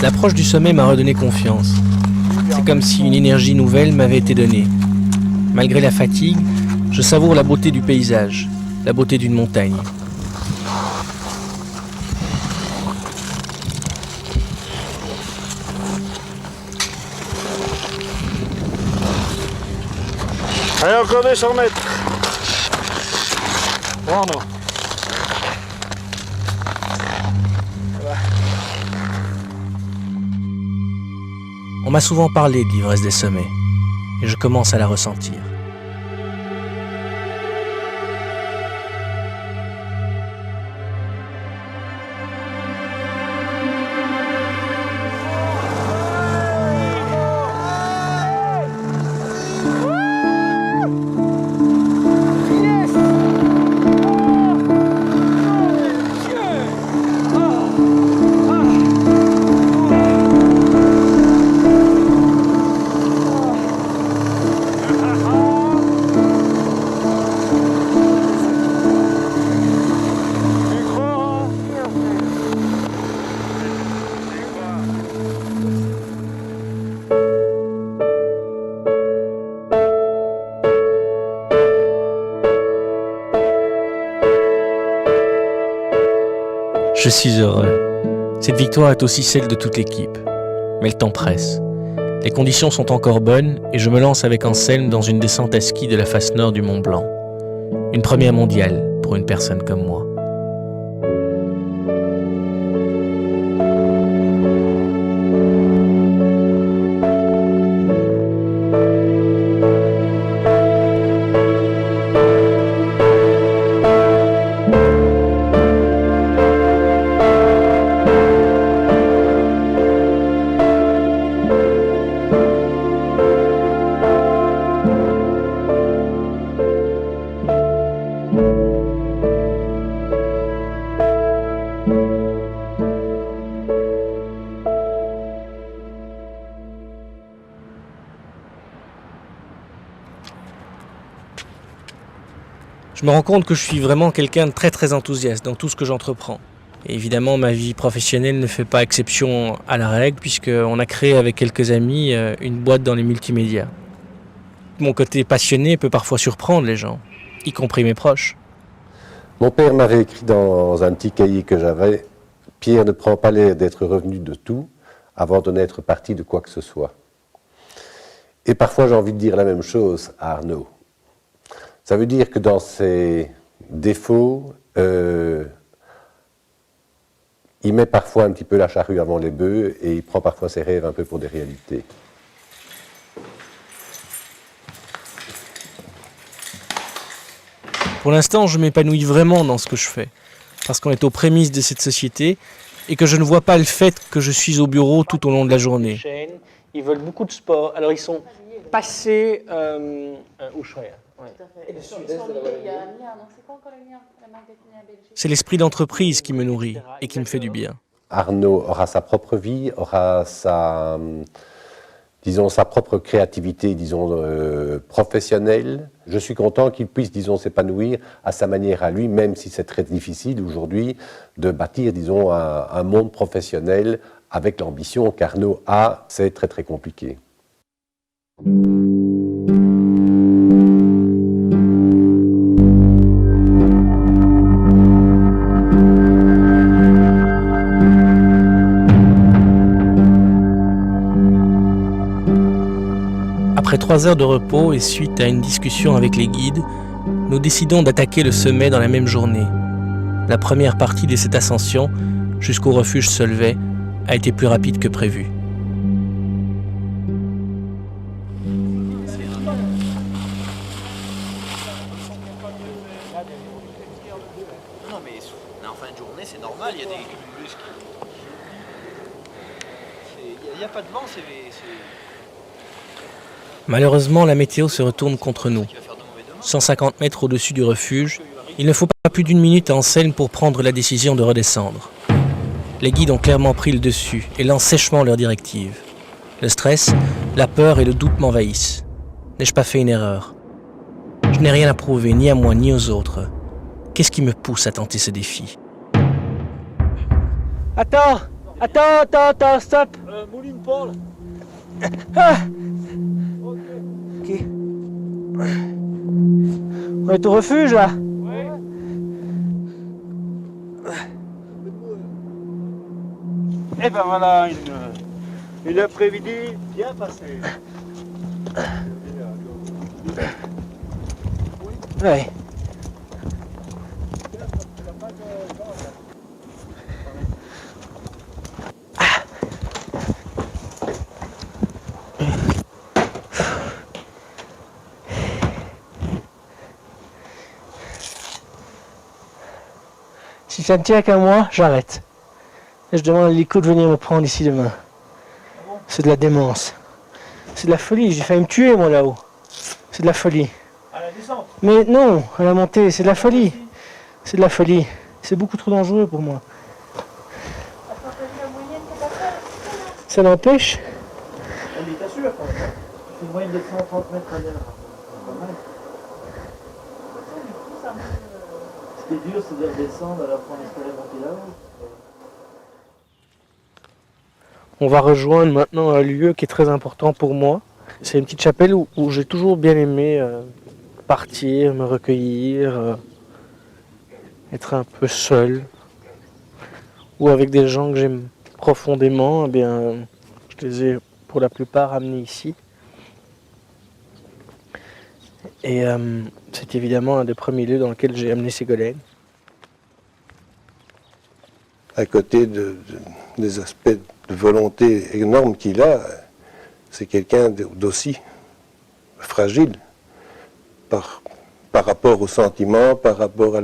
L'approche du sommet m'a redonné confiance. C'est comme si une énergie nouvelle m'avait été donnée. Malgré la fatigue, je savoure la beauté du paysage, la beauté d'une montagne. Allez, encore 200 mètres. Arnaud. On m'a souvent parlé de l'ivresse des sommets, et je commence à la ressentir. Je suis heureux. Cette victoire est aussi celle de toute l'équipe. Mais le temps presse. Les conditions sont encore bonnes et je me lance avec Anselme dans une descente à ski de la face nord du Mont Blanc. Une première mondiale pour une personne comme moi. Je me rends compte que je suis vraiment quelqu'un de très enthousiaste dans tout ce que j'entreprends. Et évidemment, ma vie professionnelle ne fait pas exception à la règle puisqu'on a créé avec quelques amis une boîte dans les multimédias. Mon côté passionné peut parfois surprendre les gens, y compris mes proches. Mon père m'avait écrit dans un petit cahier que j'avais « Pierre ne prend pas l'air d'être revenu de tout avant de n'être parti de quoi que ce soit ». Et parfois j'ai envie de dire la même chose à Arnaud. Ça veut dire que dans ses défauts, il met parfois un petit peu la charrue avant les bœufs et il prend parfois ses rêves un peu pour des réalités. Pour l'instant, je m'épanouis vraiment dans ce que je fais, parce qu'on est aux prémices de cette société et que je ne vois pas le fait que je suis au bureau tout au long de la journée. Ils veulent beaucoup de sport, alors ils sont passés au Choya. C'est l'esprit d'entreprise qui me nourrit et qui me fait du bien. Arnaud aura sa propre vie, aura sa propre créativité, professionnelle. Je suis content qu'il puisse, s'épanouir à sa manière à lui, même si c'est très difficile aujourd'hui de bâtir, un monde professionnel avec l'ambition qu'Arnaud a. C'est très très compliqué. Après 3 heures de repos et suite à une discussion avec les guides, nous décidons d'attaquer le sommet dans la même journée. La première partie de cette ascension, jusqu'au refuge Solvay, a été plus rapide que prévu. Non mais en fin de journée c'est normal, il y a des cumulus qui... Il n'y a pas de vent, c'est... Malheureusement, la météo se retourne contre nous. 150 mètres au-dessus du refuge, il ne faut pas plus d'une minute en scène pour prendre la décision de redescendre. Les guides ont clairement pris le dessus et lancent sèchement leurs directives. Le stress, la peur et le doute m'envahissent. N'ai-je pas fait une erreur? Je n'ai rien à prouver, ni à moi, ni aux autres. Qu'est-ce qui me pousse à tenter ce défi? Attends, stop. Mouline Paul. Ah. Ok. On est au refuge là. Ouais. Et ben voilà, une après-midi bien passée. Ouais. Si ça ne tient qu'à moi, j'arrête. Et je demande à l'hélico de venir me prendre ici demain. C'est de la démence. C'est de la folie. J'ai failli me tuer moi là-haut. C'est de la folie. À la descente. Mais non, à la montée, c'est de la folie. C'est de la folie. C'est beaucoup trop dangereux pour moi. Ça n'empêche. Mais t'assures, c'est une moyenne de 130 mètres à l'heure. Pas mal. Ce qui est dur, c'est de descendre alors qu'on espérait monter là-haut. On va rejoindre maintenant un lieu qui est très important pour moi. C'est une petite chapelle où j'ai toujours bien aimé partir, me recueillir, être un peu seul, ou avec des gens que j'aime profondément. Eh bien, je les ai pour la plupart amenés ici. Et c'est évidemment un des premiers lieux dans lequel j'ai amené Ségolène. À côté des aspects de volonté énorme qu'il a, c'est quelqu'un d'aussi fragile par rapport aux sentiments, par rapport à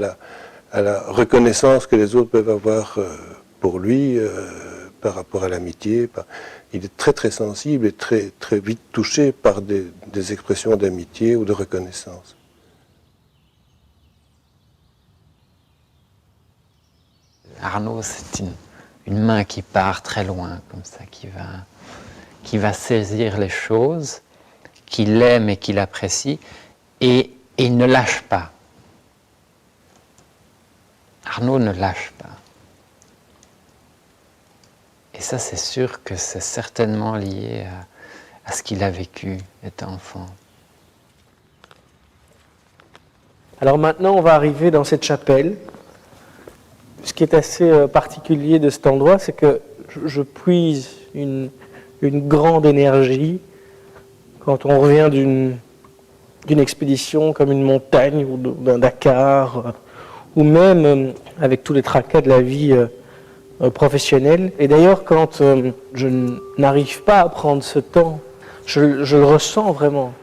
la reconnaissance que les autres peuvent avoir pour lui, par rapport à l'amitié. Il est très très sensible et très, très vite touché par des expressions d'amitié ou de reconnaissance. Arnaud, c'est une main qui part très loin, comme ça, qui va saisir les choses, qu'il aime et qu'il apprécie, et il ne lâche pas. Arnaud ne lâche pas. Et ça, c'est sûr que c'est certainement lié à ce qu'il a vécu étant enfant. Alors maintenant, on va arriver dans cette chapelle. Ce qui est assez particulier de cet endroit, c'est que je puise une grande énergie quand on revient d'une expédition comme une montagne ou d'un Dakar, ou même avec tous les tracas de la vie professionnelle. Et d'ailleurs, quand je n'arrive pas à prendre ce temps, je le ressens vraiment. «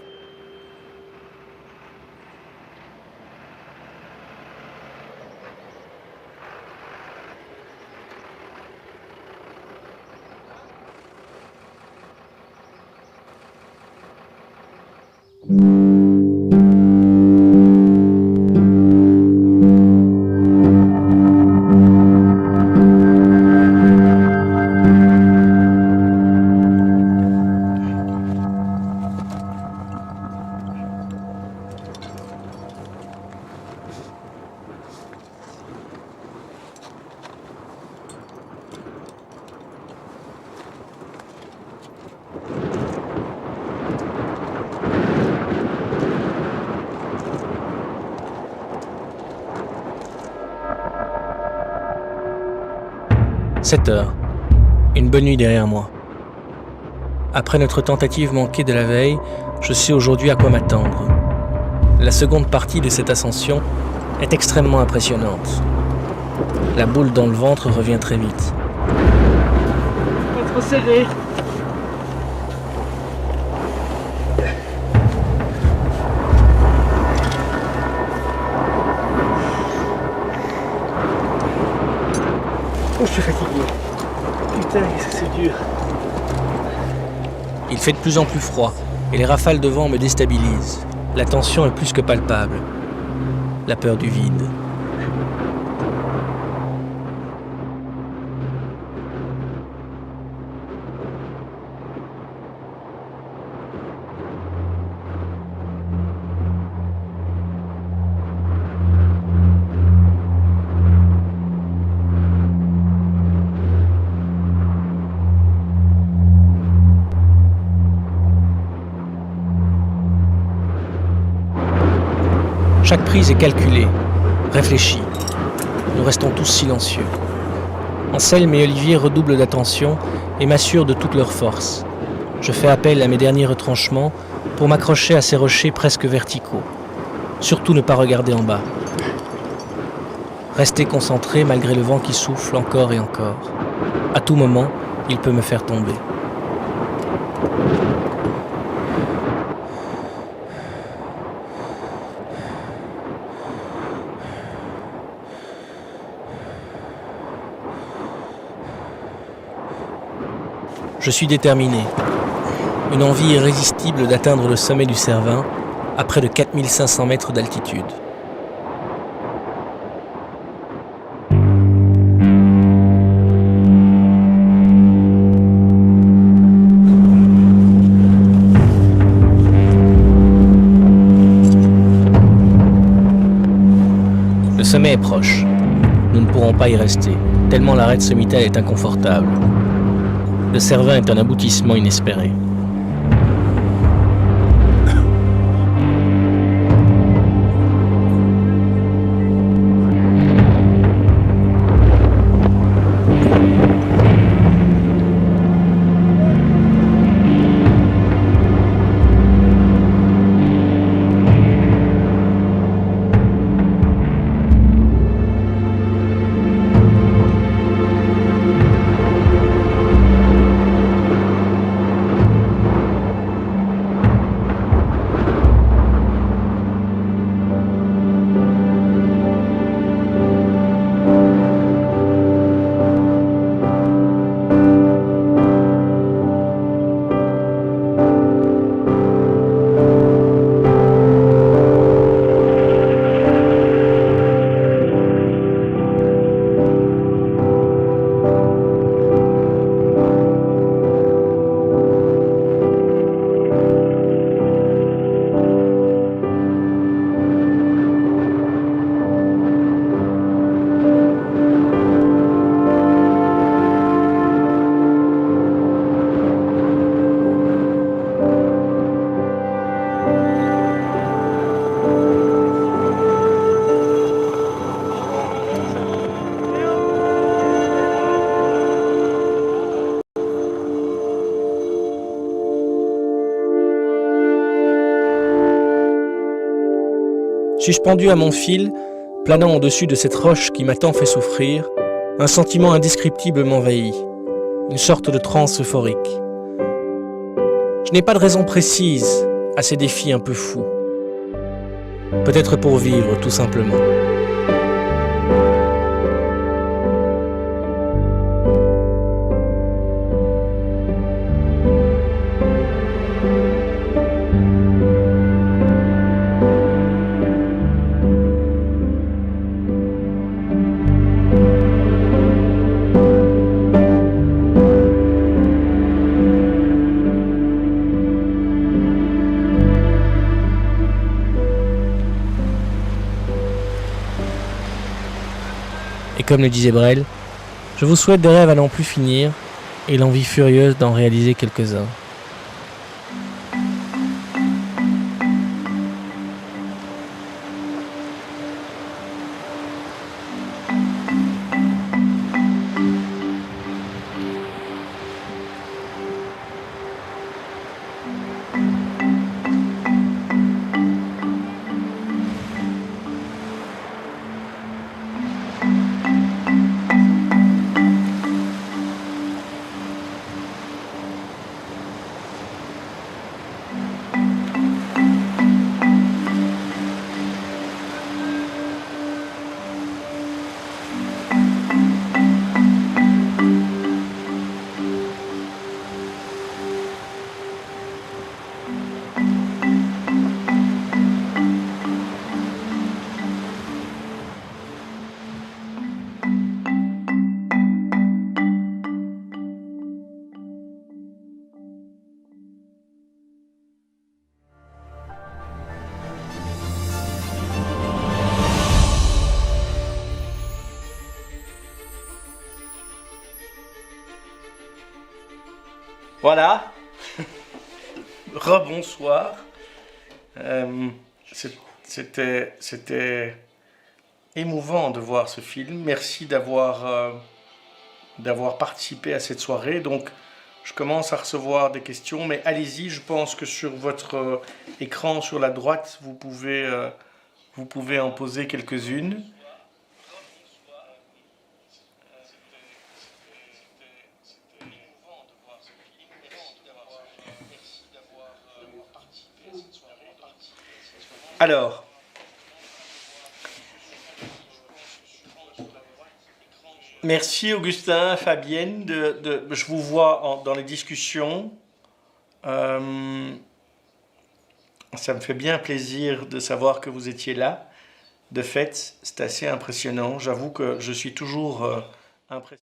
7 heures. Une bonne nuit derrière moi. Après notre tentative manquée de la veille, je sais aujourd'hui à quoi m'attendre. La seconde partie de cette ascension est extrêmement impressionnante. La boule dans le ventre revient très vite. Pas trop serré. Oh, je suis fatigué. Putain, c'est dur. Il fait de plus en plus froid et les rafales de vent me déstabilisent. La tension est plus que palpable. La peur du vide. Chaque prise est calculée, réfléchie. Nous restons tous silencieux. Anselme et Olivier redoublent d'attention et m'assurent de toute leur force. Je fais appel à mes derniers retranchements pour m'accrocher à ces rochers presque verticaux. Surtout ne pas regarder en bas. Rester concentré malgré le vent qui souffle encore et encore. À tout moment, il peut me faire tomber. Je suis déterminé. Une envie irrésistible d'atteindre le sommet du Cervin à près de 4500 mètres d'altitude. Le sommet est proche. Nous ne pourrons pas y rester, tellement l'arête sommitale est inconfortable. Le Cervin est un aboutissement inespéré. Suspendu à mon fil, planant au-dessus de cette roche qui m'a tant fait souffrir, un sentiment indescriptible m'envahit, une sorte de transe euphorique. Je n'ai pas de raison précise à ces défis un peu fous. Peut-être pour vivre, tout simplement. Et comme le disait Brel, je vous souhaite des rêves à n'en plus finir et l'envie furieuse d'en réaliser quelques-uns. Voilà. Rebonsoir. C'était émouvant de voir ce film. Merci d'avoir participé à cette soirée. Donc, je commence à recevoir des questions, mais allez-y. Je pense que sur votre écran sur la droite, vous pouvez en poser quelques-unes. Alors, merci Augustin, Fabienne, je vous vois dans les discussions. Ça me fait bien plaisir de savoir que vous étiez là. De fait, c'est assez impressionnant. J'avoue que je suis toujours impressionné.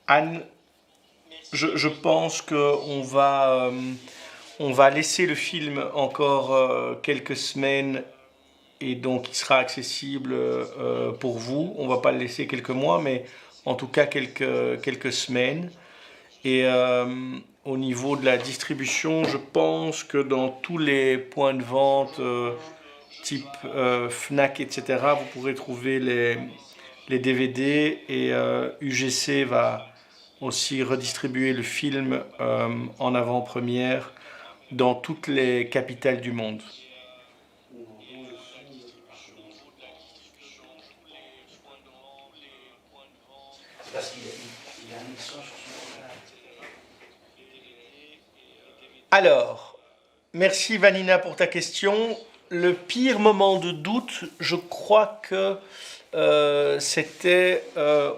Anne, je pense qu'on va... on va laisser le film encore quelques semaines et donc il sera accessible pour vous. On ne va pas le laisser quelques mois, mais en tout cas quelques semaines. Et au niveau de la distribution, je pense que dans tous les points de vente type Fnac, etc., vous pourrez trouver les DVD et UGC va aussi redistribuer le film en avant-première dans toutes les capitales du monde. Alors, merci Vanina pour ta question. Le pire moment de doute, je crois que c'était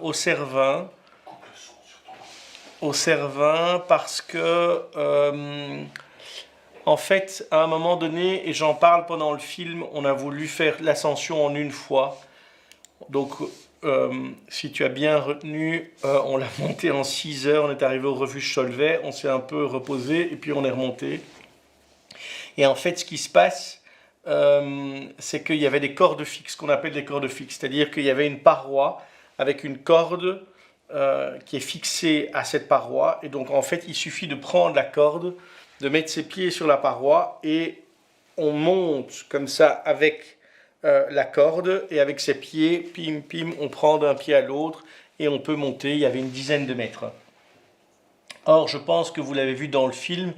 au Cervin. Au Cervin parce que... en fait, à un moment donné, et j'en parle pendant le film, on a voulu faire l'ascension en une fois. Donc, si tu as bien retenu, on l'a monté en 6 heures, on est arrivé au refuge Solvay, on s'est un peu reposé et puis on est remonté. Et en fait, ce qui se passe, c'est qu'il y avait des cordes fixes, qu'on appelle des cordes fixes. C'est-à-dire qu'il y avait une paroi avec une corde qui est fixée à cette paroi. Et donc, en fait, il suffit de prendre la corde, de mettre ses pieds sur la paroi et on monte comme ça avec la corde et avec ses pieds, pim, pim, on prend d'un pied à l'autre et on peut monter. Il y avait une dizaine de mètres. Or, je pense que vous l'avez vu dans le film,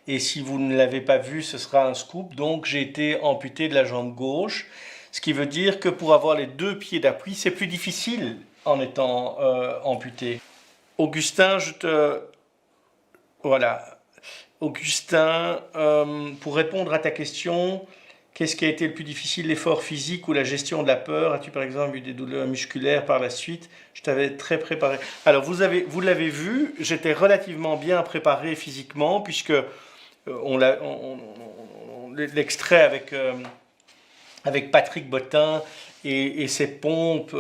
Et si vous ne l'avez pas vu, ce sera un scoop. Donc j'ai été amputé de la jambe gauche, ce qui veut dire que pour avoir les 2 pieds d'appui, c'est plus difficile en étant amputé. Augustin, Voilà. Augustin, pour répondre à ta question, qu'est-ce qui a été le plus difficile, l'effort physique ou la gestion de la peur? As-tu par exemple eu des douleurs musculaires par la suite? Je t'avais très préparé. Alors vous l'avez vu, j'étais relativement bien préparé physiquement puisque l'extrait avec Patrick Bottin et ses pompes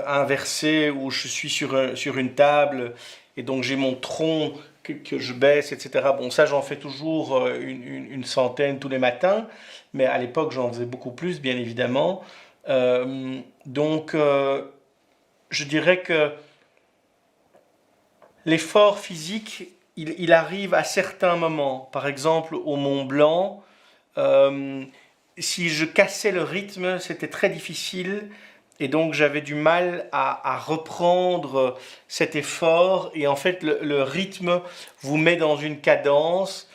inversées où je suis sur une table et donc j'ai mon tronc que je baisse, etc. Bon, ça, j'en fais toujours une centaine tous les matins, mais à l'époque, j'en faisais beaucoup plus, bien évidemment. Donc, je dirais que l'effort physique, il arrive à certains moments. Par exemple, au Mont Blanc, si je cassais le rythme, c'était très difficile. Et donc j'avais du mal à reprendre cet effort. Et en fait, le rythme vous met dans une cadence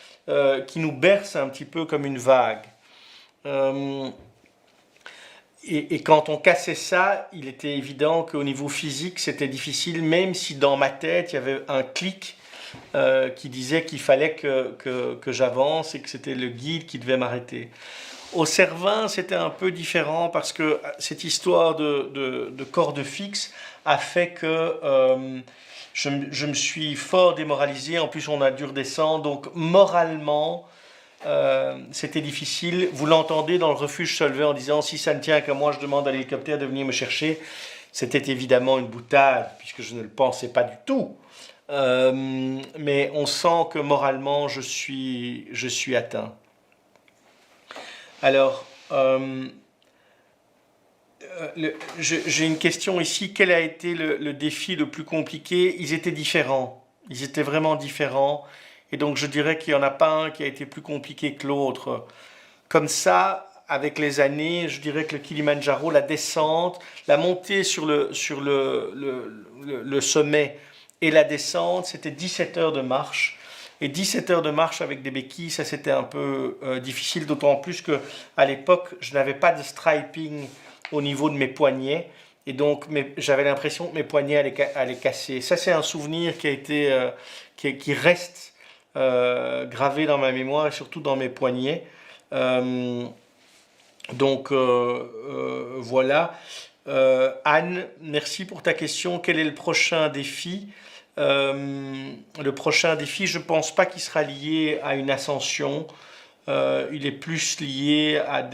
qui nous berce un petit peu comme une vague. Et quand on cassait ça, il était évident qu'au niveau physique, c'était difficile, même si dans ma tête, il y avait un clic qui disait qu'il fallait que j'avance et que c'était le guide qui devait m'arrêter. Au Cervin, c'était un peu différent parce que cette histoire de corde fixe a fait que je me suis fort démoralisé. En plus, on a dû redescendre. Donc, moralement, c'était difficile. Vous l'entendez dans le refuge Solvay en disant « Si ça ne tient qu'à moi, je demande à l'hélicoptère de venir me chercher ». C'était évidemment une boutade puisque je ne le pensais pas du tout. Mais on sent que moralement, je suis atteint. Alors, j'ai une question ici. Quel a été le défi le plus compliqué? Ils étaient différents. Ils étaient vraiment différents. Et donc, je dirais qu'il n'y en a pas un qui a été plus compliqué que l'autre. Comme ça, avec les années, je dirais que le Kilimandjaro, la descente, la montée sur le sommet et la descente, c'était 17 heures de marche. Et 17 heures de marche avec des béquilles, ça c'était un peu difficile, d'autant plus qu'à l'époque, je n'avais pas de striping au niveau de mes poignets. Et donc, j'avais l'impression que mes poignets allaient casser. Ça, c'est un souvenir qui reste gravé dans ma mémoire et surtout dans mes poignets. Donc, voilà. Anne, merci pour ta question. Quel est le prochain défi? Le prochain défi, je ne pense pas qu'il sera lié à une ascension. Il est plus lié à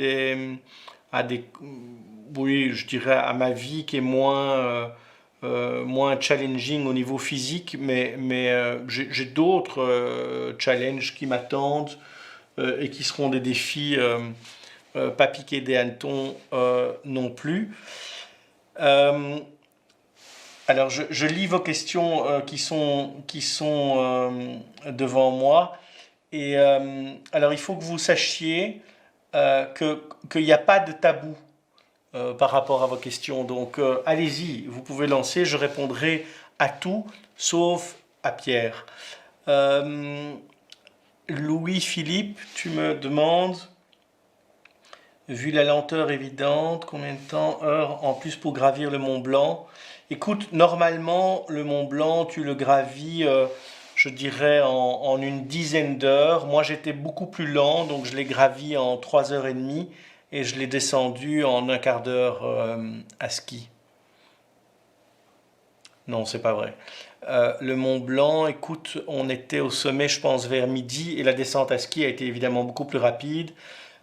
oui, je dirais à ma vie qui est moins challenging au niveau physique, mais j'ai d'autres challenges qui m'attendent et qui seront des défis pas piqués des hannetons non plus. Alors, je lis vos questions qui sont devant moi. Et alors, il faut que vous sachiez qu'il n'y a pas de tabou par rapport à vos questions. Donc, allez-y, vous pouvez lancer. Je répondrai à tout, sauf à Pierre. Louis-Philippe, tu me demandes, vu la lenteur évidente, combien de temps, heures en plus pour gravir le Mont Blanc? Écoute, normalement, le Mont Blanc, tu le gravis, je dirais, en une dizaine d'heures. Moi, j'étais beaucoup plus lent, donc je l'ai gravi en 3h30 et je l'ai descendu en un quart d'heure à ski. Non, c'est pas vrai. Le Mont Blanc, écoute, on était au sommet, je pense, vers midi et la descente à ski a été évidemment beaucoup plus rapide.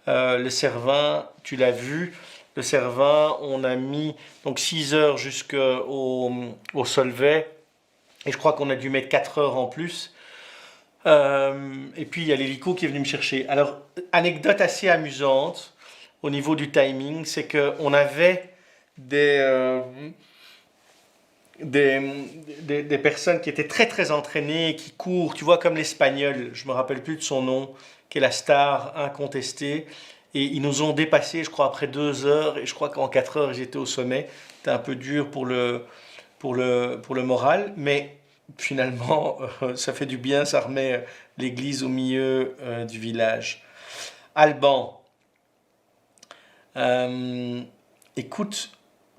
Le Cervin, tu l'as vu. Le Cervin, on a mis donc 6 heures jusqu'au Solvay. Et je crois qu'on a dû mettre 4 heures en plus. Et puis, il y a l'hélico qui est venu me chercher. Alors, anecdote assez amusante au niveau du timing, c'est qu'on avait des personnes qui étaient très, très entraînées, qui courent, tu vois, comme l'Espagnol, je ne me rappelle plus de son nom, qui est la star incontestée. Et ils nous ont dépassés, je crois, après 2 heures. Et je crois qu'en 4 heures, ils étaient au sommet. C'était un peu dur pour le moral. Mais finalement, ça fait du bien, ça remet l'église au milieu du village. Alban, écoute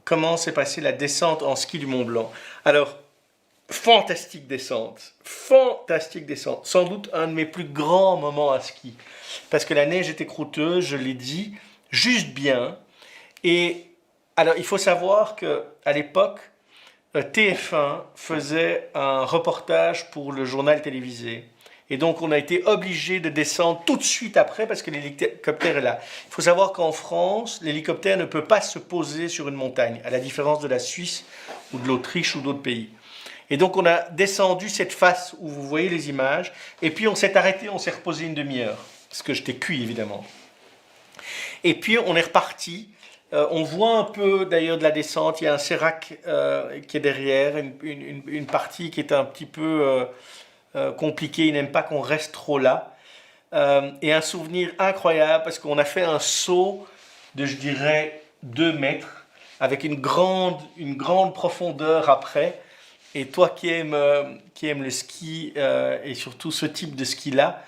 comment s'est passée la descente en ski du Mont Blanc. Alors, fantastique descente, sans doute un de mes plus grands moments à ski, parce que la neige était croûteuse, je l'ai dit, juste bien. Et alors, il faut savoir qu'à l'époque, TF1 faisait un reportage pour le journal télévisé. Et donc, on a été obligé de descendre tout de suite après parce que l'hélicoptère est là. Il faut savoir qu'en France, l'hélicoptère ne peut pas se poser sur une montagne, à la différence de la Suisse ou de l'Autriche ou d'autres pays. Et donc, on a descendu cette face où vous voyez les images. Et puis, on s'est arrêté, on s'est reposé une demi-heure. Parce que j'étais cuit, évidemment. Et puis, on est reparti. On voit un peu, d'ailleurs, de la descente. Il y a un sérac qui est derrière, une partie qui est un petit peu... compliqué, il n'aime pas qu'on reste trop là. Et un souvenir incroyable parce qu'on a fait un saut de, je dirais, 2 mètres avec une grande profondeur après. Et toi qui aimes le ski et surtout ce type de ski-là,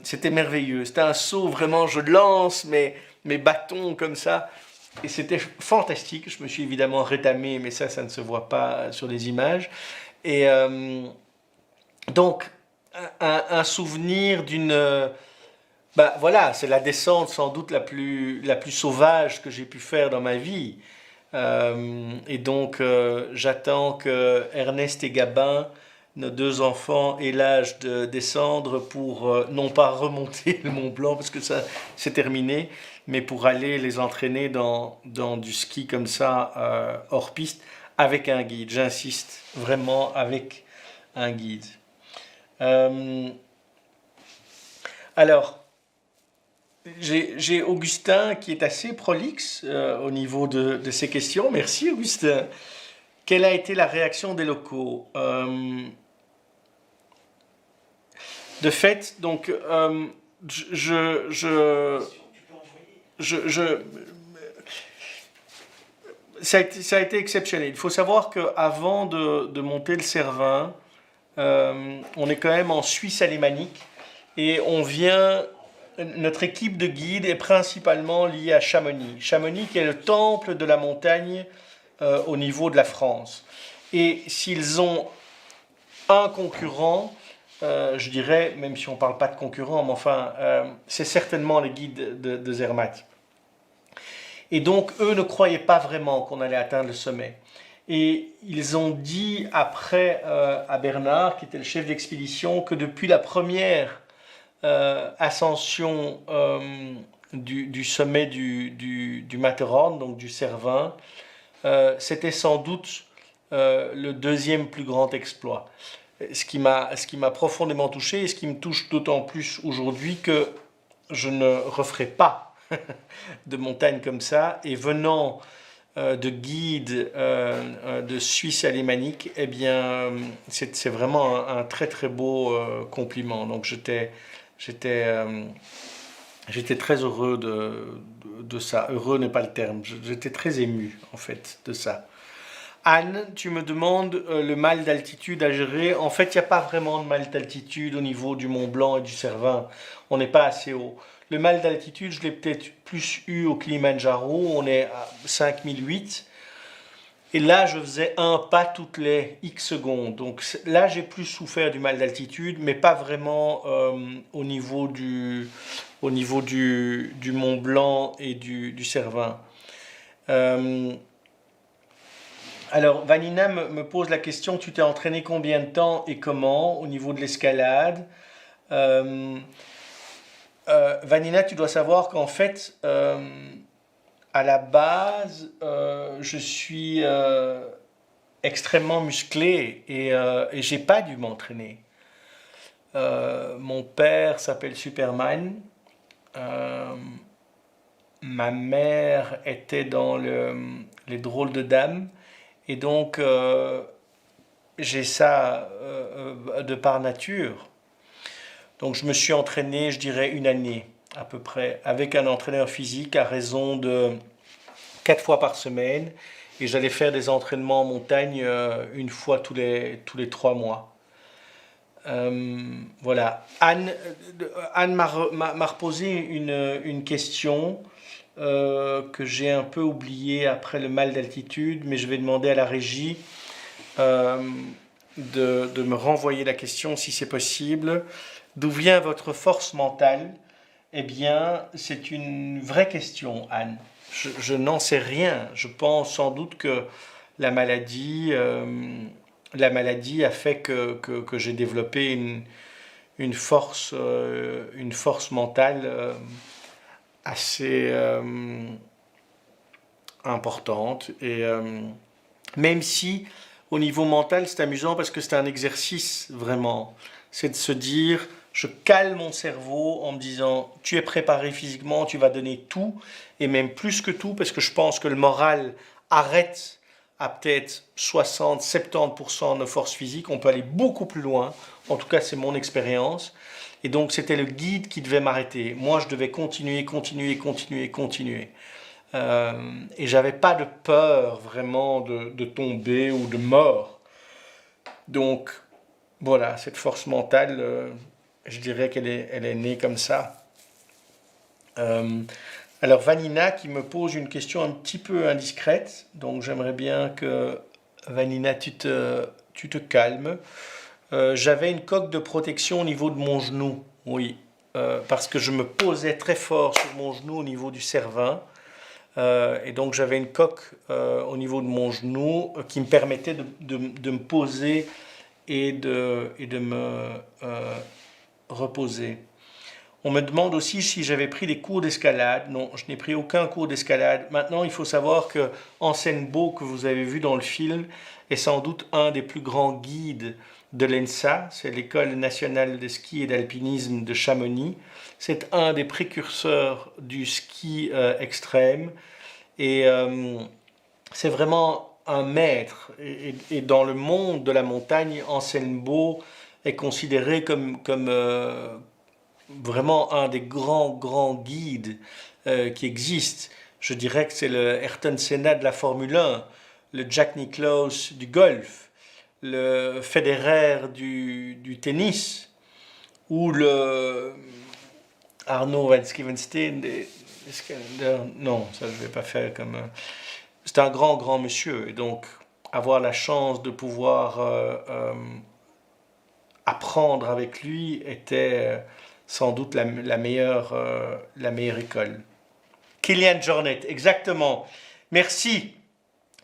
c'était merveilleux. C'était un saut vraiment, je lance mes bâtons comme ça. Et c'était fantastique. Je me suis évidemment rétamé, mais ça ne se voit pas sur les images. Et... donc, un souvenir d'une... voilà, c'est la descente sans doute la plus sauvage que j'ai pu faire dans ma vie. Et donc, j'attends que Ernest et Gabin, nos 2 enfants, aient l'âge de descendre pour non pas remonter le Mont Blanc, parce que ça, c'est terminé, mais pour aller les entraîner dans du ski comme ça, hors piste, avec un guide. J'insiste, vraiment avec un guide. Alors, j'ai Augustin qui est assez prolixe au niveau de ces questions. Merci Augustin. Quelle a été la réaction des locaux? De fait, donc, ça a été exceptionnel. Il faut savoir qu'avant de monter le Cervin, on est quand même en Suisse alémanique et notre équipe de guides est principalement liée à Chamonix. Chamonix qui est le temple de la montagne au niveau de la France. Et s'ils ont un concurrent, je dirais, même si on ne parle pas de concurrent, mais enfin, c'est certainement les guides de Zermatt. Et donc, eux ne croyaient pas vraiment qu'on allait atteindre le sommet. Et ils ont dit après à Bernard, qui était le chef d'expédition, que depuis la première ascension du sommet du Matterhorn, donc du Cervin, c'était sans doute le 2e plus grand exploit. Ce qui m'a profondément touché et ce qui me touche d'autant plus aujourd'hui que je ne referai pas de montagne comme ça. Et venant de guide de Suisse alémanique, eh bien, c'est vraiment un très très beau compliment. Donc j'étais très heureux de ça. Heureux n'est pas le terme. J'étais très ému en fait de ça. Anne, tu me demandes le mal d'altitude à gérer. En fait, il n'y a pas vraiment de mal d'altitude au niveau du Mont Blanc et du Cervin. On n'est pas assez haut. Le mal d'altitude, je l'ai peut-être plus eu au Kilimanjaro. On est à 5008. Et là, je faisais un pas toutes les X secondes. Donc là, j'ai plus souffert du mal d'altitude, mais pas vraiment au niveau du Mont Blanc et du Cervin. Alors, Vanina me pose la question, tu t'es entraîné combien de temps et comment au niveau de l'escalade? Vanina, tu dois savoir qu'en fait, à la base, je suis extrêmement musclé et j'ai pas dû m'entraîner. Mon père s'appelle Superman. Ma mère était dans les drôles de dames. Et donc, j'ai ça de par nature. Donc, je me suis entraîné, je dirais, 1 année à peu près, avec un entraîneur physique à raison de 4 fois par semaine. et j'allais faire des entraînements en montagne une fois tous les 3 mois. Voilà. Anne m'a reposé une question que j'ai un peu oubliée après le mal d'altitude, mais je vais demander à la régie de me renvoyer la question si c'est possible. D'où vient votre force mentale? Eh bien, c'est une vraie question, Anne. Je n'en sais rien. Je pense sans doute que la maladie a fait que j'ai développé une force mentale assez importante. Et même si, au niveau mental, c'est amusant parce que c'est un exercice vraiment. C'est de se dire, je cale mon cerveau en me disant, tu es préparé physiquement, tu vas donner tout, et même plus que tout, parce que je pense que le moral arrête à peut-être 60-70% nos forces physiques. On peut aller beaucoup plus loin. En tout cas, c'est mon expérience. Et donc, c'était le guide qui devait m'arrêter. Moi, je devais continuer. Et j'avais pas de peur vraiment de tomber ou de mort. Donc, voilà, cette force mentale, je dirais qu'elle est née comme ça. Alors, Vanina qui me pose une question un petit peu indiscrète. Donc, j'aimerais bien que, Vanina, tu te calmes. J'avais une coque de protection au niveau de mon genou, oui, parce que je me posais très fort sur mon genou au niveau du cervin, et donc j'avais une coque au niveau de mon genou qui me permettait de me poser et de me reposer. On me demande aussi si j'avais pris des cours d'escalade. Non, je n'ai pris aucun cours d'escalade. Maintenant, il faut savoir que Anselmo, que vous avez vu dans le film, est sans doute un des plus grands guides de l'ENSA, c'est l'École nationale de ski et d'alpinisme de Chamonix. C'est un des précurseurs du ski extrême et c'est vraiment un maître. Et dans le monde de la montagne, Anselmo est considéré comme vraiment un des grands guides qui existent. Je dirais que c'est le Ayrton Senna de la Formule 1, le Jack Nicklaus du golf, le Federer du tennis, ou le Arno van Schievenstein non, ça je ne vais pas faire comme... C'est un grand monsieur, et donc avoir la chance de pouvoir apprendre avec lui était sans doute la meilleure école. Kilian Jornet, exactement. Merci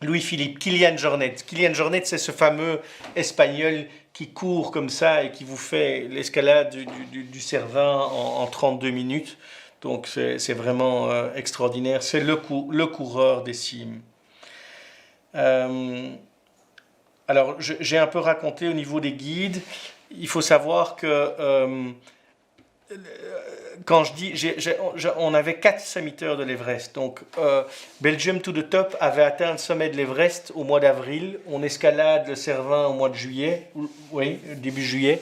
Louis-Philippe. Kilian Jornet. Kilian Jornet, c'est ce fameux Espagnol qui court comme ça et qui vous fait l'escalade du Cervin en 32 minutes. Donc c'est vraiment extraordinaire. C'est le coureur des cimes. Alors j'ai un peu raconté au niveau des guides. Il faut savoir que quand je dis, on avait 4 sommiteurs de l'Everest. Donc, Belgium to the Top avait atteint le sommet de l'Everest au mois d'avril. On escalade le Cervin au mois de juillet, oui, début juillet.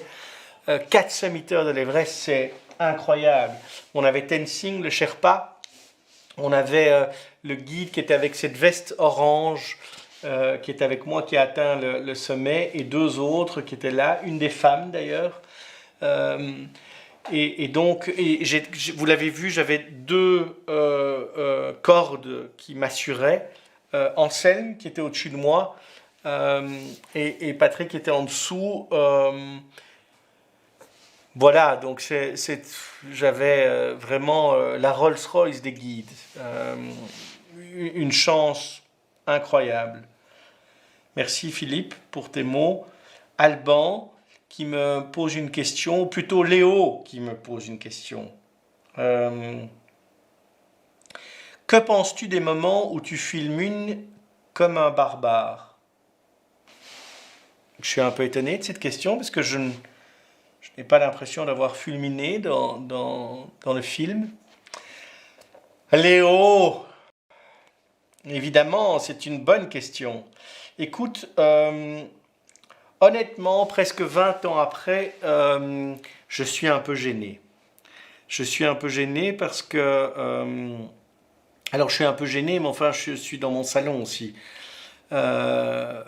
4 sommiteurs de l'Everest, c'est incroyable. On avait Tenzing, le Sherpa. On avait le guide qui était avec cette veste orange, qui est avec moi, qui a atteint le sommet, et 2 autres qui étaient là, une des femmes d'ailleurs. Et donc, vous l'avez vu, j'avais 2 cordes qui m'assuraient. Anselme, qui était au-dessus de moi, et Patrick qui était en dessous. Voilà, donc j'avais vraiment la Rolls-Royce des guides. Une chance incroyable. Merci Philippe pour tes mots. Alban, qui me pose une question, ou plutôt Léo qui me pose une question. Que penses-tu des moments où tu fulmines comme un barbare? Je suis un peu étonné de cette question parce que je n'ai pas l'impression d'avoir fulminé dans le film. Léo, évidemment, c'est une bonne question. Écoute, honnêtement, presque 20 ans après, je suis un peu gêné. Je suis un peu gêné parce que... alors, je suis un peu gêné, mais enfin, je suis dans mon salon aussi. Je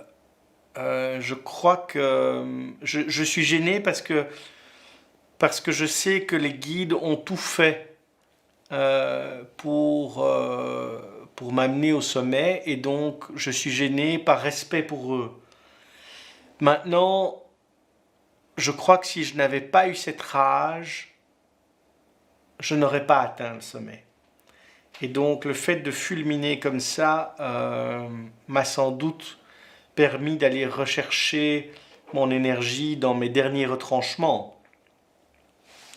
crois que je suis gêné parce que je sais que les guides ont tout fait pour m'amener au sommet, et donc je suis gêné par respect pour eux. Maintenant, je crois que si je n'avais pas eu cette rage, je n'aurais pas atteint le sommet. Et donc le fait de fulminer comme ça m'a sans doute permis d'aller rechercher mon énergie dans mes derniers retranchements.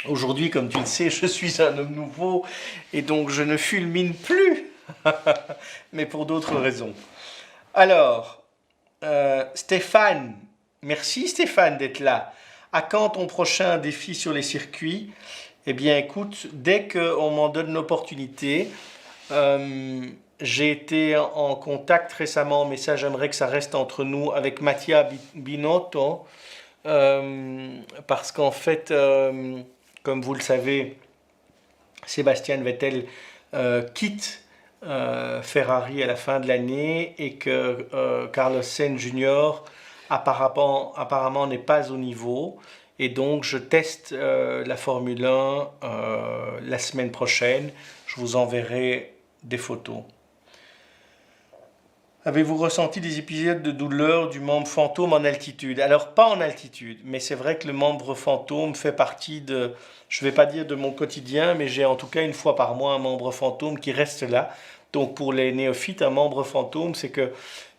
Aujourd'hui, comme tu le sais, je suis un homme nouveau et donc je ne fulmine plus, mais pour d'autres raisons. Alors, Stéphane, merci Stéphane d'être là. À quand ton prochain défi sur les circuits? Eh bien écoute, dès qu'on m'en donne l'opportunité, j'ai été en contact récemment, mais ça j'aimerais que ça reste entre nous, avec Mattia Binotto, parce qu'en fait, comme vous le savez, Sébastien Vettel quitte Ferrari à la fin de l'année, et que Carlos Sainz Jr. apparemment n'est pas au niveau. Et donc je teste la Formule 1 la semaine prochaine. Je vous enverrai des photos. Avez-vous ressenti des épisodes de douleur du membre fantôme en altitude? Alors pas en altitude, mais c'est vrai que le membre fantôme fait partie de, je ne vais pas dire de mon quotidien, mais j'ai en tout cas une fois par mois un membre fantôme qui reste là. Donc pour les néophytes, un membre fantôme, c'est que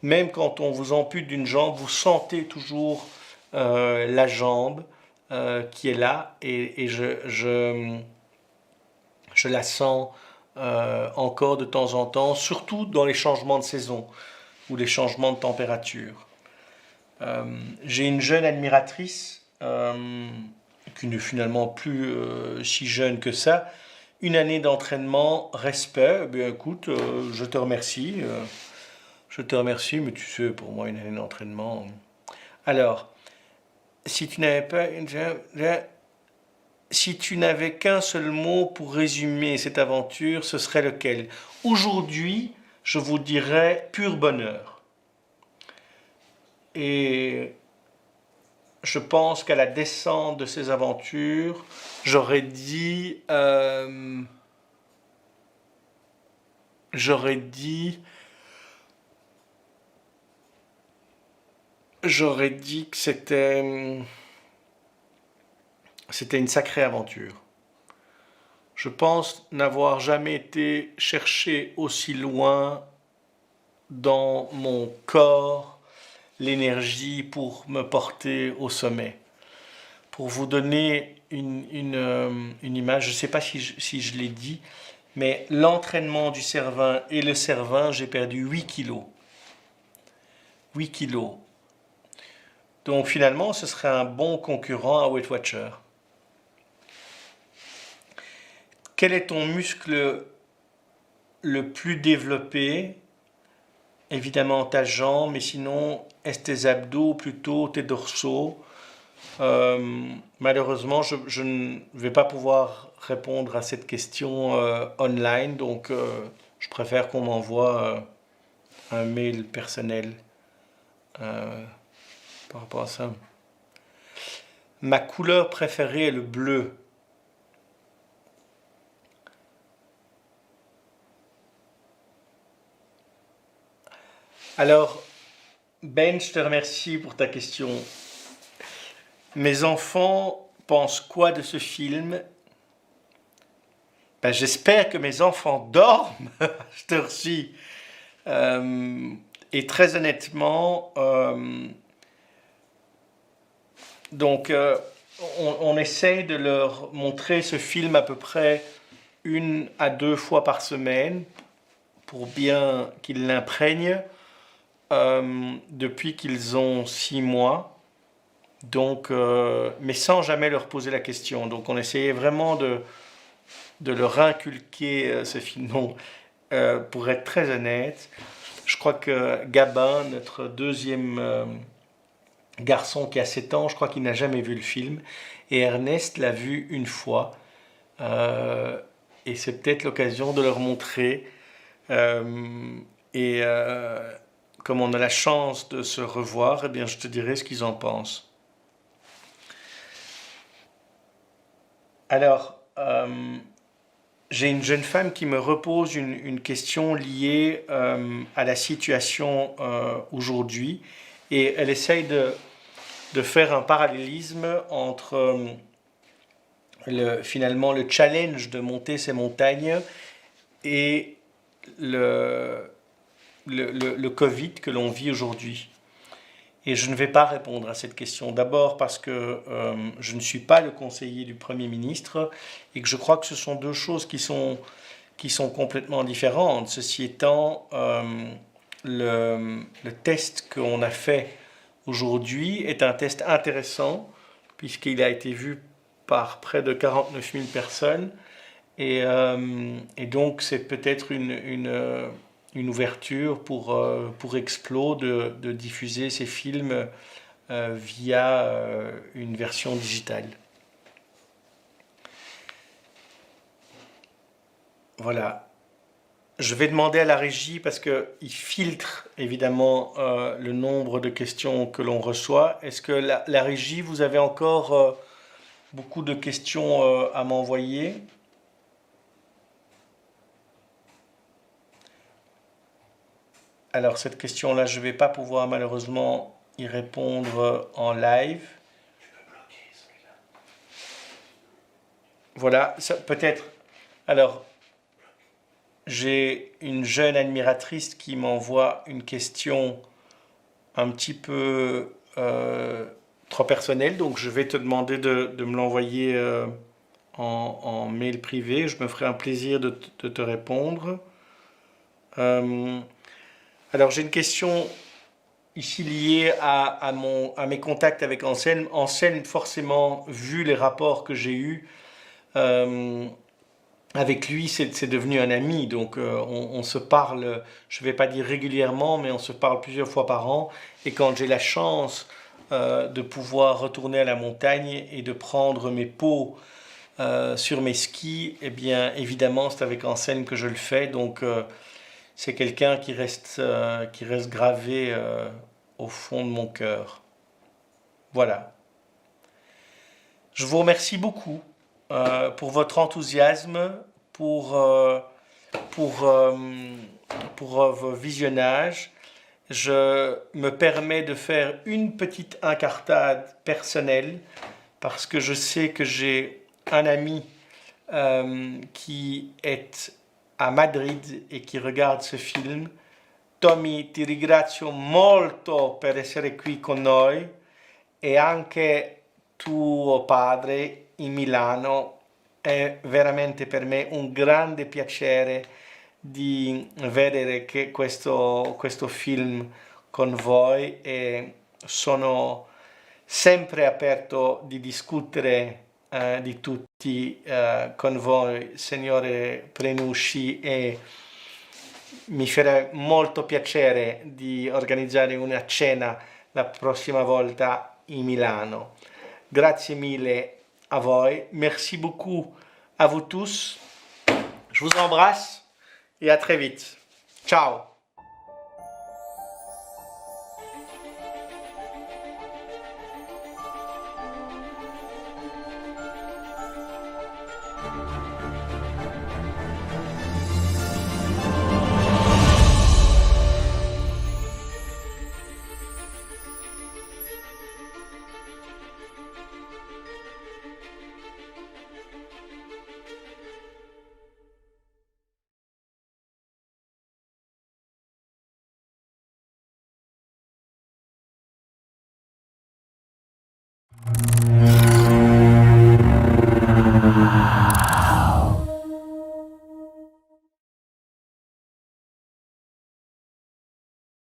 même quand on vous ampute d'une jambe, vous sentez toujours la jambe qui est là, et je la sens encore de temps en temps, surtout dans les changements de saison ou les changements de température. J'ai une jeune admiratrice qui n'est finalement plus si jeune que ça. Une année d'entraînement, respect. Eh bien, écoute, je te remercie. Mais tu sais, pour moi, une année d'entraînement. Alors, si tu n'avais qu'un seul mot pour résumer cette aventure, ce serait lequel? Aujourd'hui, je vous dirais pur bonheur. Et je pense qu'à la descente de ces aventures, j'aurais dit que c'était une sacrée aventure. Je pense n'avoir jamais été chercher aussi loin dans mon corps l'énergie pour me porter au sommet. Pour vous donner une image, je ne sais pas si je l'ai dit, mais l'entraînement du Cervin et le Cervin, j'ai perdu 8 kilos. 8 kilos. Donc finalement, ce serait un bon concurrent à Weight Watcher. Quel est ton muscle le plus développé? Évidemment ta jambe, mais sinon, est-ce tes abdos, plutôt tes dorsaux? Malheureusement, je ne vais pas pouvoir répondre à cette question online, donc je préfère qu'on m'envoie un mail personnel par rapport à ça. Ma couleur préférée est le bleu. Alors, Ben, je te remercie pour ta question. Mes enfants pensent quoi de ce film? Ben, j'espère que mes enfants dorment. Je te remercie. Et très honnêtement, on essaye de leur montrer ce film à peu près 1 à 2 fois par semaine pour bien qu'ils l'imprègnent. Depuis qu'ils ont 6 mois, donc, mais sans jamais leur poser la question. Donc on essayait vraiment de leur inculquer ce film. Non, pour être très honnête, je crois que Gabin, notre deuxième garçon qui a 7 ans, je crois qu'il n'a jamais vu le film, et Ernest l'a vu 1 fois, et c'est peut-être l'occasion de leur montrer. comme on a la chance de se revoir, eh bien, je te dirai ce qu'ils en pensent. Alors, j'ai une jeune femme qui me repose une question liée à la situation aujourd'hui, et elle essaye de faire un parallélisme entre finalement le challenge de monter ces montagnes et le Covid que l'on vit aujourd'hui. Et je ne vais pas répondre à cette question. D'abord parce que je ne suis pas le conseiller du Premier ministre et que je crois que ce sont deux choses qui sont complètement différentes. Ceci étant, le test qu'on a fait aujourd'hui est un test intéressant puisqu'il a été vu par près de 49 000 personnes. Et donc c'est peut-être une ouverture pour Explo de diffuser ces films via une version digitale. Voilà. Je vais demander à la régie, parce qu'il filtre évidemment le nombre de questions que l'on reçoit. Est-ce que la régie, vous avez encore beaucoup de questions à m'envoyer ? Alors cette question-là, je ne vais pas pouvoir malheureusement y répondre en live. Voilà, peut-être. Alors, j'ai une jeune admiratrice qui m'envoie une question un petit peu trop personnelle, donc je vais te demander de me l'envoyer en mail privé. Je me ferai un plaisir de te répondre. Alors j'ai une question ici liée à mes contacts avec Anselme. Anselme, forcément, vu les rapports que j'ai eus avec lui, c'est devenu un ami. Donc on se parle, je ne vais pas dire régulièrement, mais on se parle plusieurs fois par an. Et quand j'ai la chance de pouvoir retourner à la montagne et de prendre mes pots sur mes skis, eh bien évidemment c'est avec Anselme que je le fais. Donc c'est quelqu'un qui reste gravé au fond de mon cœur. Voilà. Je vous remercie beaucoup pour votre enthousiasme, pour vos visionnages. Je me permets de faire une petite incartade personnelle parce que je sais que j'ai un ami qui est a Madrid e chi regarda ce film. Tommy, ti ringrazio molto per essere qui con noi e anche tuo padre in Milano. È veramente per me un grande piacere di vedere che questo film con voi e sono sempre aperto di discutere di tutti con voi, signore Prenusci, e mi farà molto piacere di organizzare una cena la prossima volta in Milano. Grazie mille à voi, merci beaucoup à vous tous, je vous embrasse et à très vite. Ciao.